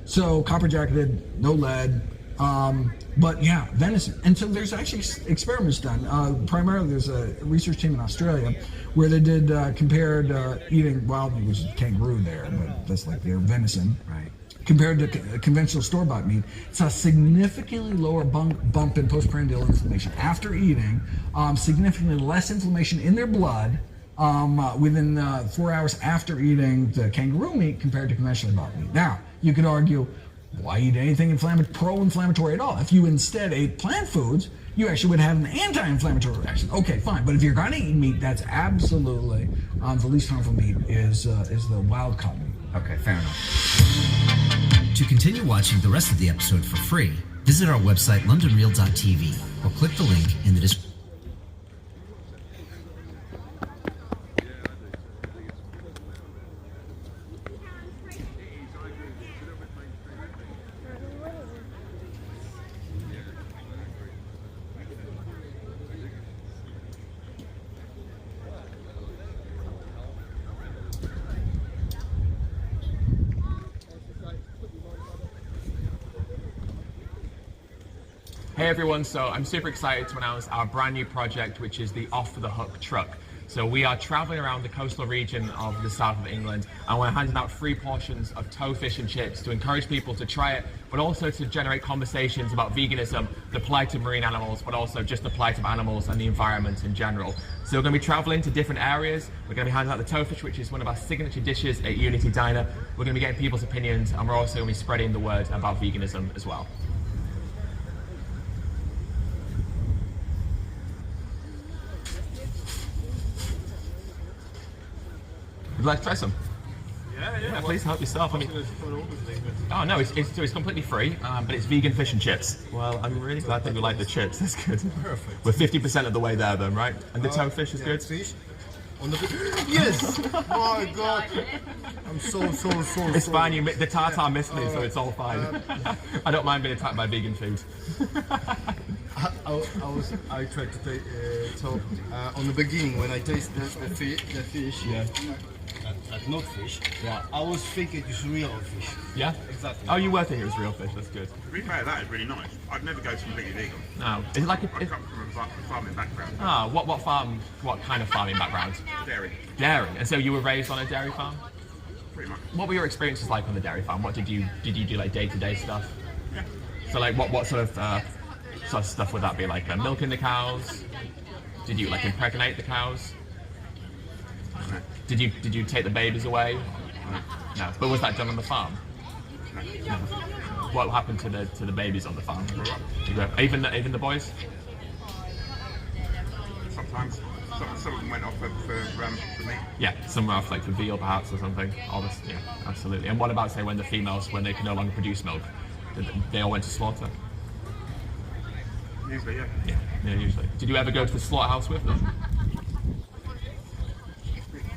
so copper-jacketed, no lead, but yeah, venison. And so there's actually experiments done. Primarily, there's a research team in Australia where they did compared eating wild meat, which is kangaroo there, but that's like their venison. Right. Compared to conventional store-bought meat, it's a significantly lower bump in postprandial inflammation after eating, significantly less inflammation in their blood within 4 hours after eating the kangaroo meat compared to conventionally bought meat. Now, you could argue, why eat anything pro-inflammatory at all? If you instead ate plant foods, you actually would have an anti-inflammatory reaction. Okay, fine, but if you're going to eat meat, that's absolutely the least harmful meat is the wild-caught meat. Okay, fair enough. To continue watching the rest of the episode for free, visit our website londonreal.tv or click the link in the description. Hey everyone, so I'm super excited to announce our brand new project, which is the Off the Hook truck. So we are traveling around the coastal region of the south of England, and we're handing out free portions of tow fish and chips to encourage people to try it, but also to generate conversations about veganism, the plight of marine animals, but also just the plight of animals and the environment in general. So we're going to be traveling to different areas. We're going to be handing out the tow fish, which is one of our signature dishes at Unity Diner. We're going to be getting people's opinions, and we're also going to be spreading the word about veganism as well. Would you like to try some? Yeah, please help yourself. I mean, oh no, it's completely free, but it's vegan fish and chips. Well, I'm really glad that you like the chips. That's good. Perfect. We're 50% of the way there, then, right? And the tow fish is good. Fish. On the yes. My God. I'm so. It's fine. The tartar missed me, so it's all fine. I don't mind being attacked by vegan food. I tried to talk on the beginning when I tasted the fish. Yeah. Not fish. Yeah. I was thinking it's real fish. Yeah. Exactly. Oh, you were thinking it was real fish. That's good. To be fair, that is really nice. I'd never go completely vegan. No. Is it like I come from a farming background. Ah, what farm? What kind of farming background? Dairy, Dairy. And so you were raised on a dairy farm? pretty much. What were your experiences like on the dairy farm? What did you do like day-to-day stuff? Yeah. So like what sort of stuff would that be like? Milking the cows? Did you like impregnate the cows? No. Did you take the babies away? No. But was that done on the farm? No. What happened to the babies on the farm? Even the boys? Sometimes some of them went off for me. Yeah, some were off like for veal perhaps or something. All this, yeah, absolutely. And what about say when the females, when they can no longer produce milk, they all went to slaughter? Usually, yeah. Yeah, usually. Did you ever go to the slaughterhouse with them?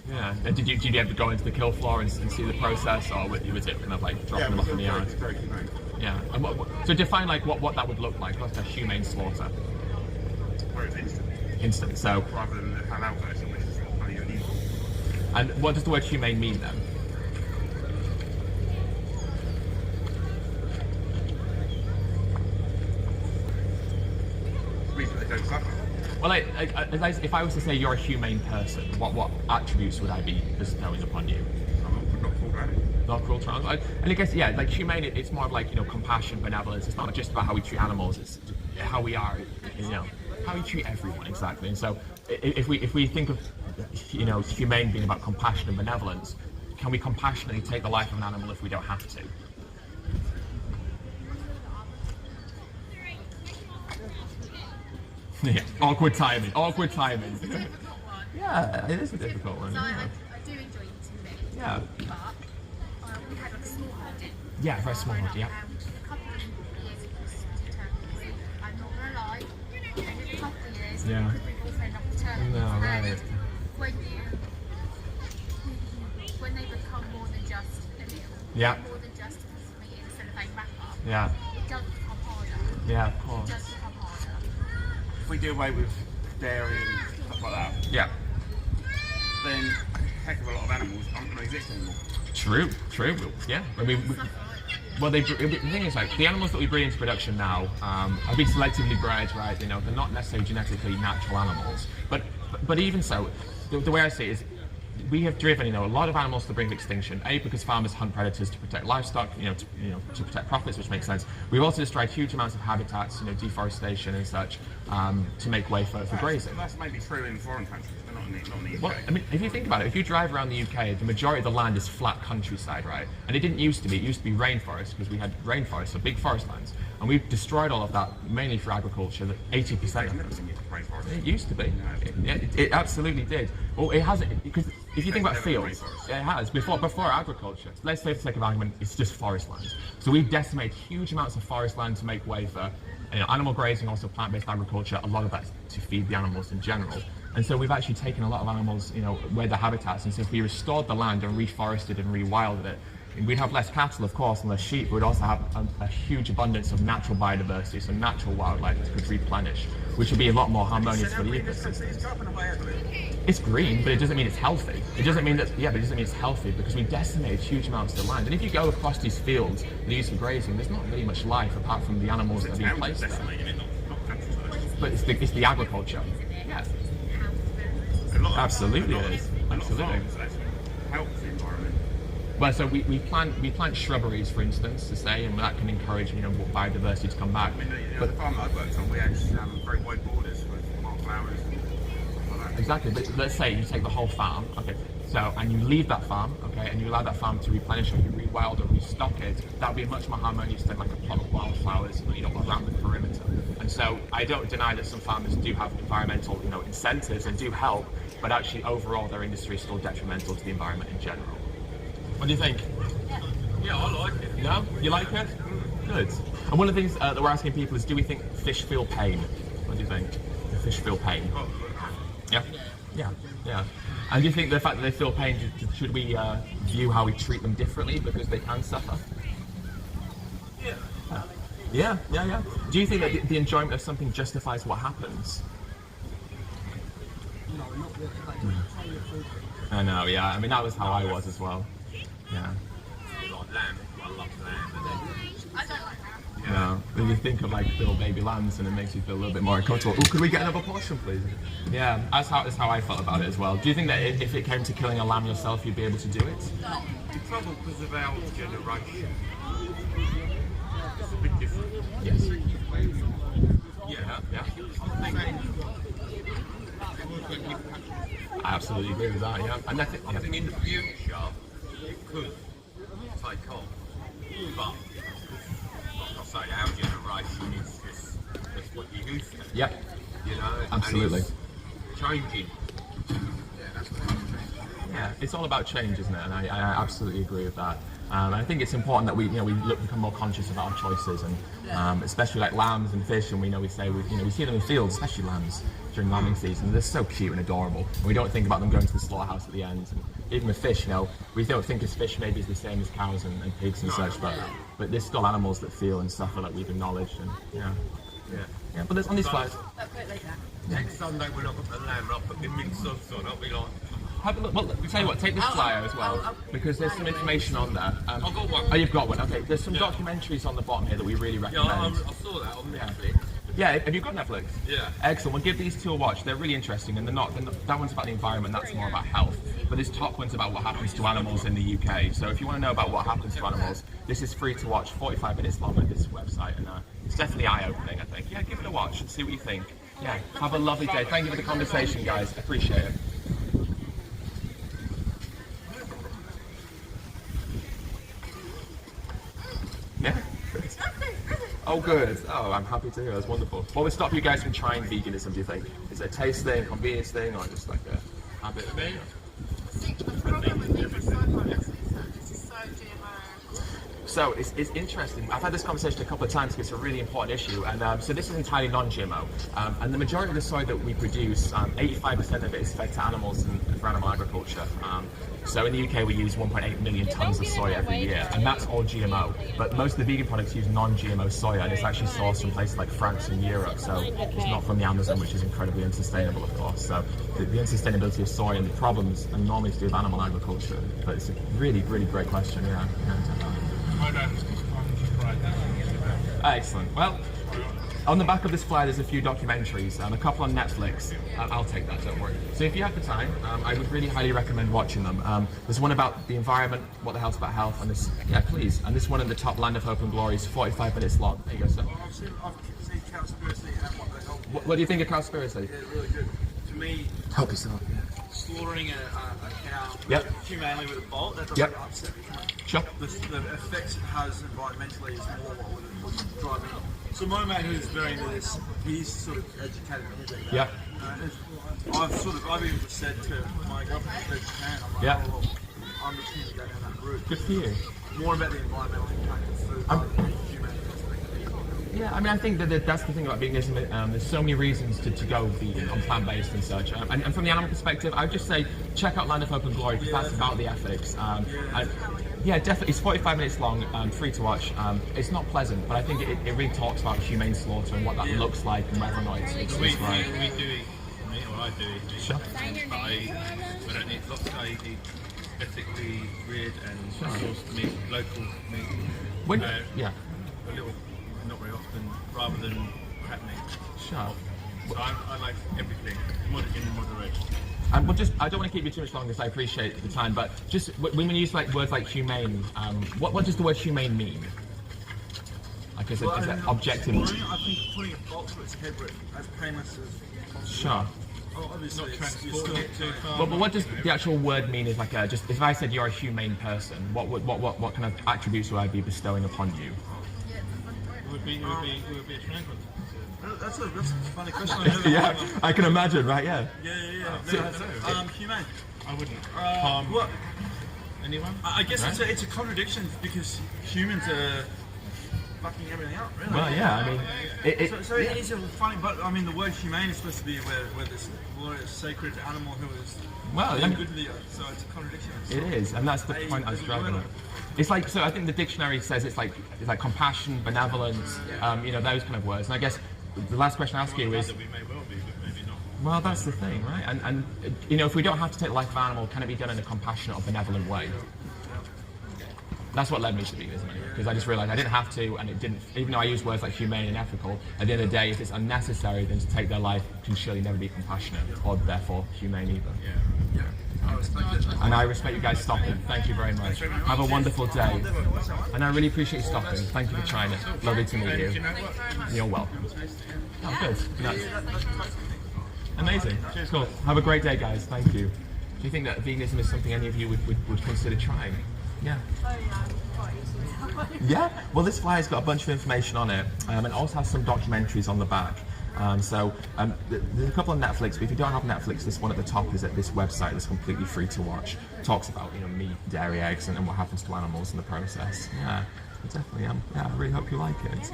Yeah. And did you ever go into the kill floor and see the process, or was it kind of like dropping them off in the yard? Very humane. Yeah. And so define like what that would look like. What's a humane slaughter? Where it's instant. Instant. So. Rather than the halal version, which is not even evil. And what does the word humane mean then? It means that they don't suffer. Well, if I was to say you're a humane person, what attributes would I be bestowing upon you? I'm not called that. Not cruel to animals. And I guess, yeah, like humane, it's more of like, compassion, benevolence. It's not just about how we treat animals, it's how we are, how we treat everyone, exactly. And so if we think of, humane being about compassion and benevolence, can we compassionately take the life of an animal if we don't have to? Yeah, awkward timing. Yeah, it is a difficult one. So I do enjoy eating meat. Yeah. But we had like a small herd. Yeah, very small herd, yeah. A couple of years ago, turkeys. I'm not gonna lie. In a couple of years, Yeah. we've also ended up with turkeys. No, right. And when they become more than just a meal, Yeah. more than just a piece of meat instead of a wrapper, Yeah. it does become harder. Yeah, of It course. does become harder. If we do away with dairy and stuff like that, Yeah. then a heck of a lot of animals aren't going to exist anymore. True. Yeah. I mean, well, the thing is, like, the animals that we bring into production now have been selectively bred, right? You know, they're not necessarily genetically natural animals. But even so, the way I see it is, we have driven, you know, a lot of animals to the brink of extinction. A, because farmers hunt predators to protect livestock, to protect profits, which makes sense. We've also destroyed huge amounts of habitats, deforestation and such, to make way for grazing. That's maybe true in foreign countries, but not in the UK. Well, I mean, if you think about it, if you drive around the UK, the majority of the land is flat countryside, right? And it didn't used to be. It used to be rainforest, because we had rainforests, so big forest lands. And we've destroyed all of that, mainly for agriculture, 80% of it. It used to be. It absolutely did. Well, it hasn't, because if you think about fields, it has. Before agriculture, let's say for the sake of argument, it's just forest lands. So we've decimated huge amounts of forest land to make way for animal grazing, also plant-based agriculture, a lot of that to feed the animals in general. And so we've actually taken a lot of animals, where the habitats, and since we restored the land and reforested and rewilded it, we'd have less cattle, of course, and less sheep, but we'd also have a huge abundance of natural biodiversity, so natural wildlife that could replenish, which would be a lot more harmonious for the ecosystem. It's green, but it doesn't mean it's healthy. It doesn't mean that, but it doesn't mean it's healthy, because we decimated huge amounts of the land. And if you go across these fields that are used for grazing, there's not really much life apart from the animals that are being placed there. But it's the agriculture. Yeah. Absolutely it is. Absolutely. Helps the environment. Well, so we plant shrubberies, for instance, to say, and that can encourage biodiversity to come back. I mean, the farm that I worked on, we had very wide borders with wildflowers and stuff like that. Exactly, but let's say you take the whole farm, okay, so, and you leave that farm, okay, and you allow that farm to replenish, or you rewild or restock it, that would be much more harmonious than like a plot of wildflowers, around the perimeter. And so I don't deny that some farmers do have environmental, incentives and do help, but actually overall their industry is still detrimental to the environment in general. What do you think? Yeah, I like it. No? You like it? Good. And one of the things that we're asking people is, do we think fish feel pain? What do you think? Do fish feel pain? Yeah? Yeah. And do you think the fact that they feel pain, should we view how we treat them differently because they can suffer? Yeah. Yeah. Do you think that the enjoyment of something justifies what happens? I know, yeah. I mean, that was how I was as well. Yeah. No, when you think of like little baby lambs, and it makes you feel a little bit more uncomfortable. Oh, could we get another portion, please? Yeah, that's how I felt about it as well. Do you think that if it came to killing a lamb yourself, you'd be able to do it? No. The trouble because of our generation, it's a bit different. Yes. Yeah. I absolutely agree with that. Yeah, and I think in the future it could take off, but like I say, our generation is just that's what you used to. Yep. Absolutely. And it's changing. Yeah, it's all about change, isn't it? And I absolutely agree with that. And I think it's important that we become more conscious about our choices, and especially like lambs and fish. And we see them in fields, especially lambs during lambing season. They're so cute and adorable. And we don't think about them going to the slaughterhouse at the end. And even with fish, we don't think of fish maybe as the same as cows and pigs and such, but there's still animals that feel and suffer that we've acknowledged. And yeah. But there's on these slides. Next Sunday when I put the lamb up, put the mint sauce on, I'll be like. Have a look. Well, tell you what, take this flyer as well, because there's some information on there. I've got one. Oh, you've got one. Okay, there's some documentaries on the bottom here that we really recommend. I saw that on Netflix. Yeah, have you got Netflix? Yeah. Excellent. Well, give these two a watch. They're really interesting, and they're not. That one's about the environment. That's more about health. But this top one's about what happens to animals in the UK. So if you want to know about what happens to animals, this is free to watch. 45 minutes long on this website, and it's definitely eye-opening. I think. Yeah, give it a watch and see what you think. Yeah. Have a lovely day. Thank you for the conversation, guys. Appreciate it. Yeah. Oh, good. Oh, I'm happy to hear. That's wonderful. What would stop you guys from trying veganism, do you think? Is it a taste thing, convenience thing, or just like a habit thing? So it's interesting. I've had this conversation a couple of times because it's a really important issue. And so this is entirely non-GMO. And the majority of the soy that we produce, 85% of it is fed to animals for animal agriculture. So in the UK we use 1.8 million tons of soy every year, and that's all GMO. But most of the vegan products use non-GMO soya, and it's actually sourced from places like France and Europe. So it's not from the Amazon, which is incredibly unsustainable, of course. So the unsustainability of soy and the problems are normally to do with animal agriculture. But it's a really, really great question. Yeah. Excellent. Well, on the back of this flyer, there's a few documentaries, a couple on Netflix. I'll take that, don't worry. So if you have the time, I would really highly recommend watching them. There's one about the environment, what the hell's about health, and this, yeah, please. And this one at the top, Land of Hope and Glory, is 45 minutes long. There you go, sir. I've seen Cowspiracy and What the Hell. What do you think of Cowspiracy? Yeah, really good. To me, help yourself. Yeah. Slaughtering a cow humanely with a bolt, that doesn't upset me. Sure. The effects it has environmentally is more what would drive me. So my mate who's very into this, he's sort of educated me. Yeah. I've even said to my girlfriend who's vegetarian, I'm like, oh, well, I'm just keen to go down that route. Good for you. More about the environmental impact of food rather than the human aspect. Yeah, I mean, I think that that's the thing about veganism. There's so many reasons to go vegan and plant-based and such. And from the animal perspective, I would just say check out Land of Hope and Glory because that's about the ethics. Yeah, definitely. It's 45 minutes long, free to watch. It's not pleasant, but I think it really talks about humane slaughter and what that looks like and whether or not it's right. We do eat meat, or I do eat meat. Sure. But I don't eat lots. I eat ethically reared and sourced meat, local meat. When, yeah. A little, not very often, rather than crap meat. Sure. So I like everything in moderation. And I don't want to keep you too much longer because I appreciate the time, but just when you use words like humane, what does the word humane mean? Like, is it objective? I think putting a bolt to its head as painless as possible. Sure. Oh, obviously, not transporting it too far. Well, but what does the actual word mean? Is like just if I said you're a humane person, what kind of attributes would I be bestowing upon you? It would be a tranquil. That's a funny question. Yeah, I can imagine, right? Yeah. Humane. I wouldn't harm anyone. I guess it's a contradiction because humans are fucking everything up, really. Well, yeah, I mean, it is a funny, but I mean, the word humane is supposed to be where this glorious sacred animal who is good to the earth. So it's a contradiction. It is, and that's the point I was driving at. It's like, so I think the dictionary says it's like compassion, benevolence, those kind of words. And I guess the last question I ask you is, we may well be, but maybe not. well, that's the thing, right? And if we don't have to take the life of an animal, can it be done in a compassionate or benevolent way? That's what led me to veganism anyway, because I just realised I didn't have to, and it didn't, even though I use words like humane and ethical, at the end of the day, if it's unnecessary, then to take their life can surely never be compassionate, or therefore humane either. Yeah. And I respect you guys stopping. Thank you very much. Have a wonderful day. And I really appreciate you stopping. Thank you for trying it. Lovely to meet you. You're welcome. Oh, good. Nuts. Amazing. Cool. Have a great day, guys. Thank you. Do you think that veganism is something any of you would consider trying? Yeah. Yeah? Well, this flyer's got a bunch of information on it, and it also has some documentaries on the back. There's a couple on Netflix, but if you don't have Netflix, this one at the top is at this website that's completely free to watch. It talks about meat, dairy, eggs, and what happens to animals in the process. Yeah, definitely. I really hope you like it.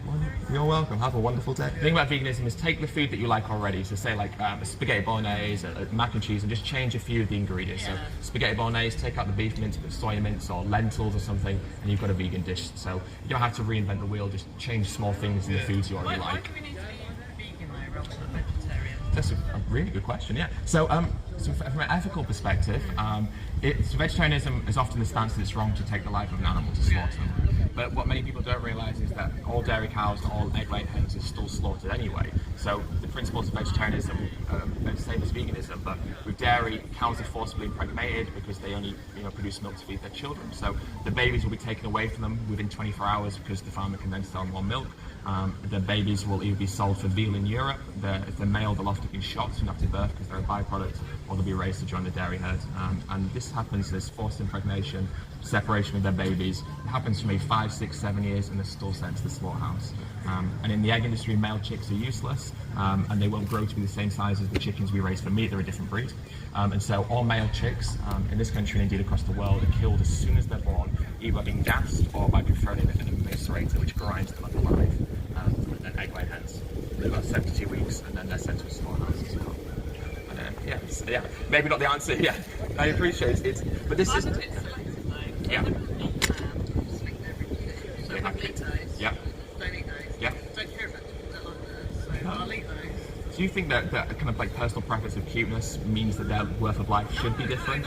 Well, you're welcome. Have a wonderful day. The thing about veganism is take the food that you like already. So say like spaghetti bolognese, mac and cheese, and just change a few of the ingredients. So spaghetti bolognese, take out the beef mince, put soya mince or lentils or something, and you've got a vegan dish. So you don't have to reinvent the wheel. Just change small things in the foods you already like. Why do we need to be vegan though, rather than vegetarian? That's a really good question. Yeah. So from an ethical perspective, vegetarianism is often the stance that it's wrong to take the life of an animal to slaughter them. But what many people don't realise is that all dairy cows and all egg-laying hens are still slaughtered anyway. So the principles of vegetarianism are the same as veganism, but with dairy, cows are forcibly impregnated because they only produce milk to feed their children. So the babies will be taken away from them within 24 hours because the farmer can then sell more milk. The babies will either be sold for veal in Europe, if they're male they'll often be shot soon after birth because they're a byproduct, or they'll be raised to join the dairy herd. And this happens, there's forced impregnation, separation of their babies. It happens for me 5, 6, 7 years and they're still sent to the slaughterhouse. And in the egg industry, male chicks are useless, chickens, and they won't grow to be the same size as the chickens we raise for meat. They're a different breed. And so all male chicks in this country and indeed across the world are killed as soon as they're born, either by being gassed or by being thrown in a macerator, which grinds them alive. And then egg-laying hens. They're about 72 weeks, and then they're sent to a slaughterhouse as well. Yeah, maybe not the answer. Yeah, I appreciate it. But this is. Yeah. Yeah. Yeah. Do you think that kind of like personal preference of cuteness means that their worth of life should be different?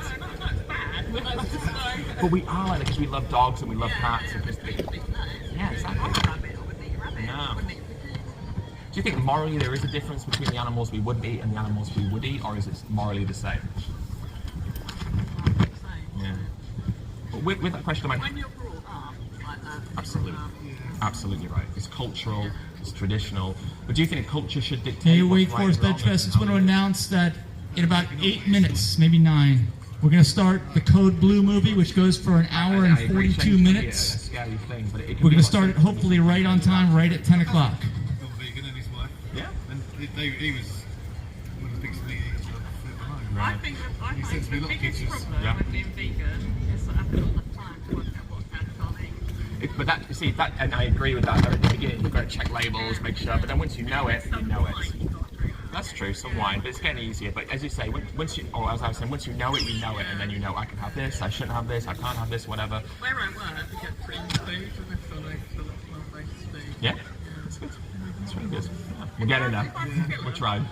But we are like because we love dogs and we love cats. And yeah, exactly. No. Do you think morally there is a difference between the animals we wouldn't eat and the animals we would eat, or is it morally the same? Yeah. But with that question, when you're brought up like that, absolutely right. It's cultural, it's traditional. But do you think culture should dictate? Hey, wake force bedrest. Just want to announce that in about 8 minutes, maybe 9, we're going to start the Code Blue movie, which goes for an hour and 42 minutes. A scary thing, but we're going to start it hopefully right on time, right at 10 o'clock. Yeah, and he was one of the biggest meat eaters at the moment. I think the biggest problem with being vegan is that I haven't got enough time to work out what's bad. But that, see, that, and I agree with that. At the beginning, you've got to check labels, make sure. But then once you know it, you know it. That's true, some wine, but it's getting easier. But as you say, once you, or as I was saying, once you know it, and then you know I can have this, I shouldn't have this, I can't have this, whatever. Where I work, we get free food and we're fully plant-based food. Yeah, that's good. That's really good. Yeah. We're getting there. We're trying.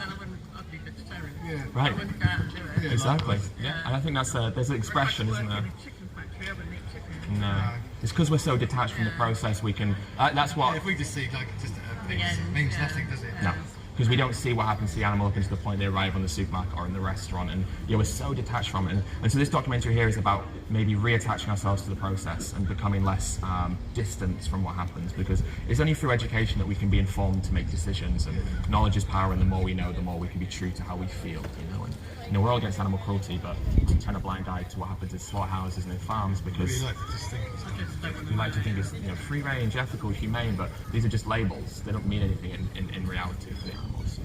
I'd be vegetarian. Yeah. Right. I wouldn't go out and do it. Exactly. Yeah. And I think that's there's an expression, isn't there? Chicken factory, I wouldn't eat chicken. No. It's because we're so detached from the process. We can. That's what. Yeah, if we just see like just a piece, it means nothing, does it? No. Because we don't see what happens to the animal up until the point they arrive on the supermarket or in the restaurant, and we're so detached from it. And so this documentary here is about maybe reattaching ourselves to the process and becoming less distant from what happens, because it's only through education that we can be informed to make decisions, and knowledge is power, and the more we know, the more we can be true to how we feel, And we're all against animal cruelty, but we turn a blind eye to what happens in slaughterhouses and in farms, because we like to just think we like to think it's free range, ethical, humane, but these are just labels. They don't mean anything in reality for the animals.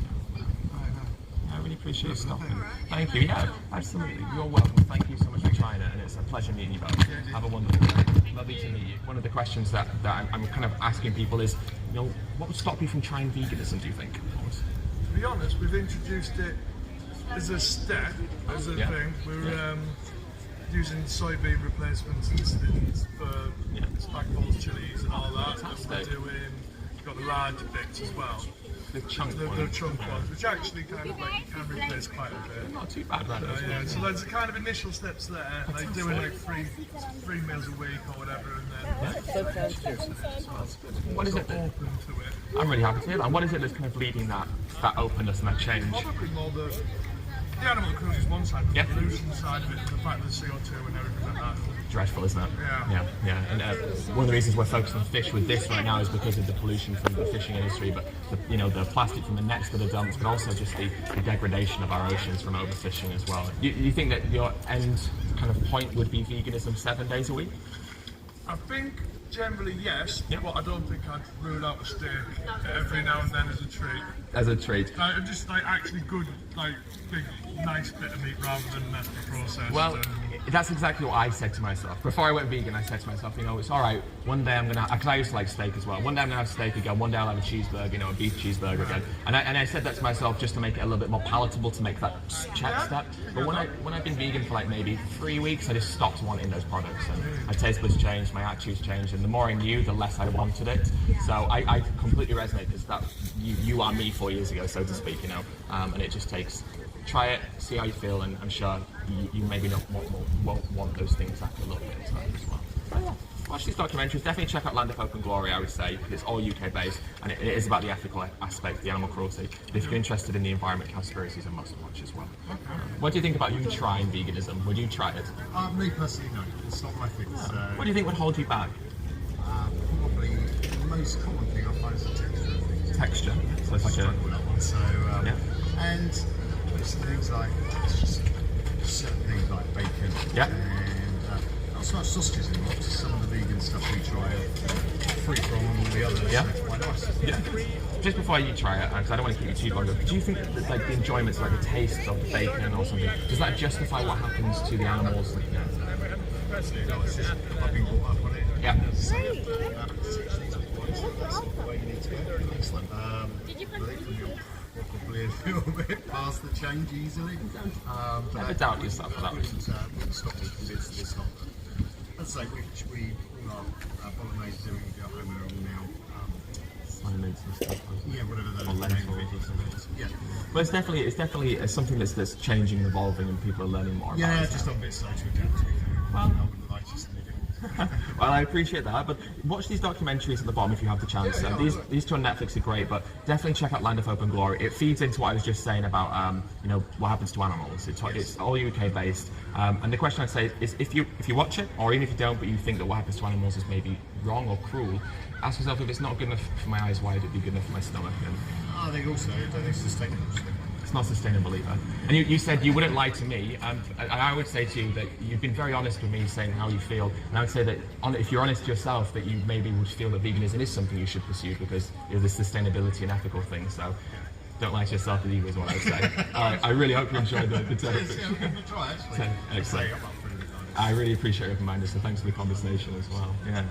I really appreciate you stopping. Thank you. Yeah, absolutely. You're welcome. Thank you so much for trying it, and it's a pleasure meeting you both. Have a wonderful day. Lovely to meet you. One of the questions that I'm kind of asking people is, what would stop you from trying veganism, do you think? To be honest, we've introduced it as a step, as a thing. We're using soybean replacements instead for spagballs, chilies and all that. We're doing, we've got the large bits as well. The chunk the chunk ones, which actually kind of like can replace quite a bit. Not too bad, right? Yeah, so there's the kind of initial steps there, like doing like three meals a week or whatever, and then what is it? Open to it. I'm really happy to hear that. And what is it that's kind of leading that openness and that change? Probably more the animal cruelty is one side, but the pollution side of it, the fact that CO2 and everything like that. Dreadful, isn't it? Yeah. And one of the reasons we're focused on fish with this right now is because of the pollution from the fishing industry, but the plastic from the nets that are dumped, but also just the degradation of our oceans from overfishing as well. You think that your end kind of point would be veganism 7 days a week? I think generally yes, but I don't think I'd rule out a steak every now and then as a treat. As a treat? Just like actually good, like big, nice bit of meat rather than messed processed. Well, that's exactly what I said to myself. Before I went vegan, I said to myself, it's all right, one day I'm going to, because I used to like steak as well, one day I'm going to have steak again, one day I'll have a cheeseburger, a beef cheeseburger again. And I said that to myself just to make it a little bit more palatable, to make that check step. But when I've been vegan for like maybe 3 weeks, I just stopped wanting those products. And my taste buds changed, my attitudes changed, and the more I knew, the less I wanted it. So I completely resonate, because that you are me 4 years ago, so to speak, and it just takes, try it, see how you feel, and I'm sure you maybe won't want those things after a little bit of time as well. But yeah, watch these documentaries. Definitely check out Land of Hope and Glory, I would say, because it's all UK based, and it is about the ethical aspect, the animal cruelty. But if you're interested in the environment conspiracies, a must watch as well. What do you think about you trying veganism? Would you try it? Me personally, no. It's not my thing. So, what do you think would hold you back? Probably the most common thing I find is the texture of things. Texture? So it's like and some things like certain things like bacon, and so much sausages involved. Some of the vegan stuff we try free from and all the others. Yeah. So quite nice. Yeah. Just before you try it, because I don't want to keep you too long, do you think that like the enjoyment, like the taste of the bacon or something, does that justify what happens to the animals? Like, No, it's just I've been brought up on it. Yeah. That's the way you need to go. Excellent. I think from your probably a little bit past the change easily. Never doubt yourself for that reason. Wouldn't stop me because it's not. I'd say we all our bolognese doing go home with a meal. Aliments and stuff. Yeah, whatever those or lentils or something. Yeah. But it's definitely something that's changing and evolving, and people are learning more about it. Yeah, just on a bit slow to adapt to. I wouldn't like to say anything. Well, I appreciate that, but watch these documentaries at the bottom if you have the chance. These two on Netflix are great, but definitely check out Land of Hope and Glory. It feeds into what I was just saying about what happens to animals. It's all UK based, and the question I'd say is if you watch it, or even if you don't, but you think that what happens to animals is maybe wrong or cruel, ask yourself if it's not good enough for my eyes, why would it be good enough for my stomach? And I think also it's sustainable. it's not sustainable either. And you said you wouldn't lie to me. I would say to you that you've been very honest with me saying how you feel. And I would say that if you're honest to yourself, that you maybe would feel that veganism is something you should pursue because of the sustainability and ethical thing. So don't lie to yourself either is what I would say. I really hope you enjoyed the television. Excellent. I really appreciate your open-mindedness, so thanks for the conversation as well. Yeah.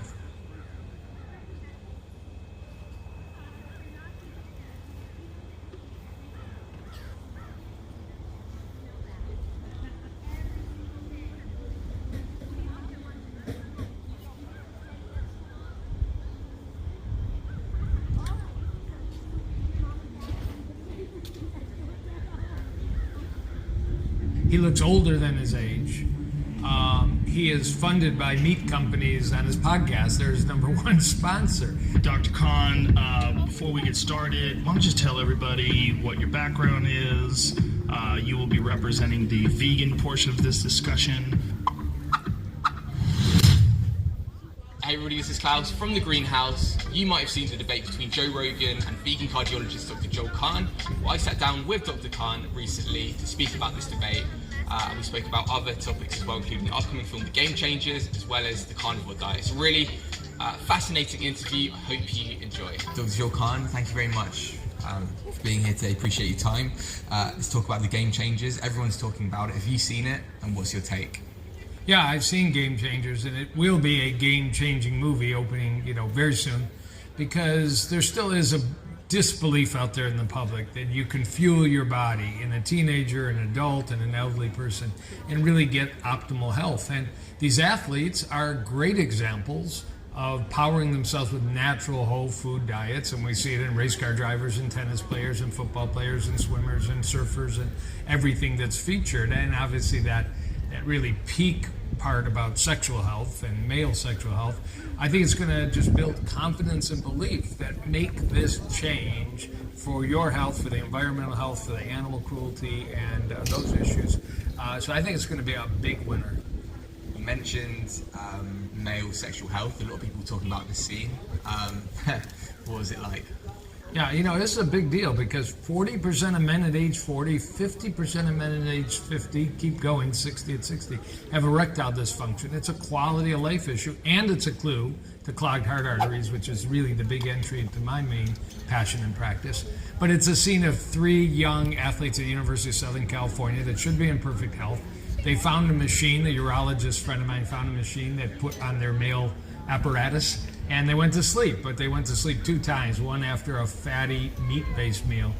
He looks older than his age. He is funded by meat companies on his podcast. They're his #1 sponsor. Dr. Khan, before we get started, why don't you just tell everybody what your background is? You will be representing the vegan portion of this discussion. Hey everybody, this is Klaus from The Greenhouse. You might have seen the debate between Joe Rogan and vegan cardiologist Dr. Joel Kahn. Well, I sat down with Dr. Kahn recently to speak about this debate. And we spoke about other topics as well, including the upcoming film The Game Changers, as well as the carnivore diet. It's a really fascinating interview. I hope you enjoy. Dr. Joel Kahn, thank you very much for being here today. Appreciate your time. Let's talk about The Game Changers. Everyone's talking about it. Have you seen it, and what's your take? Yeah, I've seen Game Changers, and it will be a game-changing movie opening, very soon, because there still is a disbelief out there in the public that you can fuel your body in a teenager, an adult, and an elderly person and really get optimal health. And these athletes are great examples of powering themselves with natural whole food diets, and we see it in race car drivers and tennis players and football players and swimmers and surfers and everything that's featured. And obviously that really peak part about sexual health and male sexual health, I think it's going to just build confidence and belief that make this change for your health, for the environmental health, for the animal cruelty, and those issues. So I think it's going to be a big winner. You mentioned male sexual health. A lot of people talking about this scene. What was it like? Yeah, this is a big deal because 40% of men at age 40, 50% of men at age 50, keep going, 60 at 60, have erectile dysfunction. It's a quality of life issue, and it's a clue to clogged heart arteries, which is really the big entry into my main passion and practice. But it's a scene of 3 young athletes at the University of Southern California that should be in perfect health. They found a machine, a urologist friend of mine found a machine that put on their male apparatus, and they went to sleep, but they went to sleep 2 times, one after a fatty meat-based meal.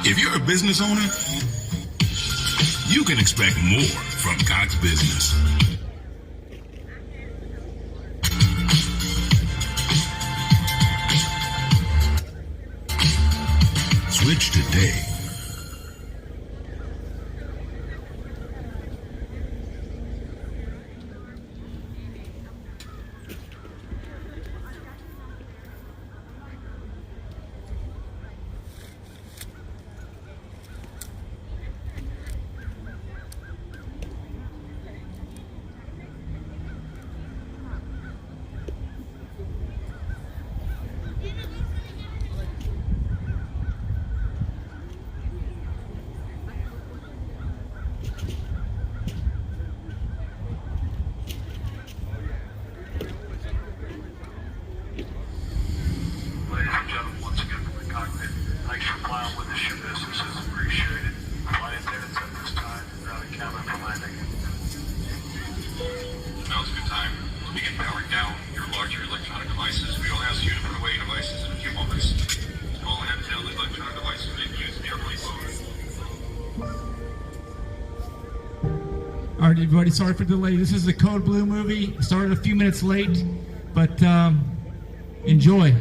If you're a business owner, you can expect more from Cox Business. Switch today. All right, everybody, sorry for the delay. This is the Code Blue movie. Started a few minutes late, but enjoy.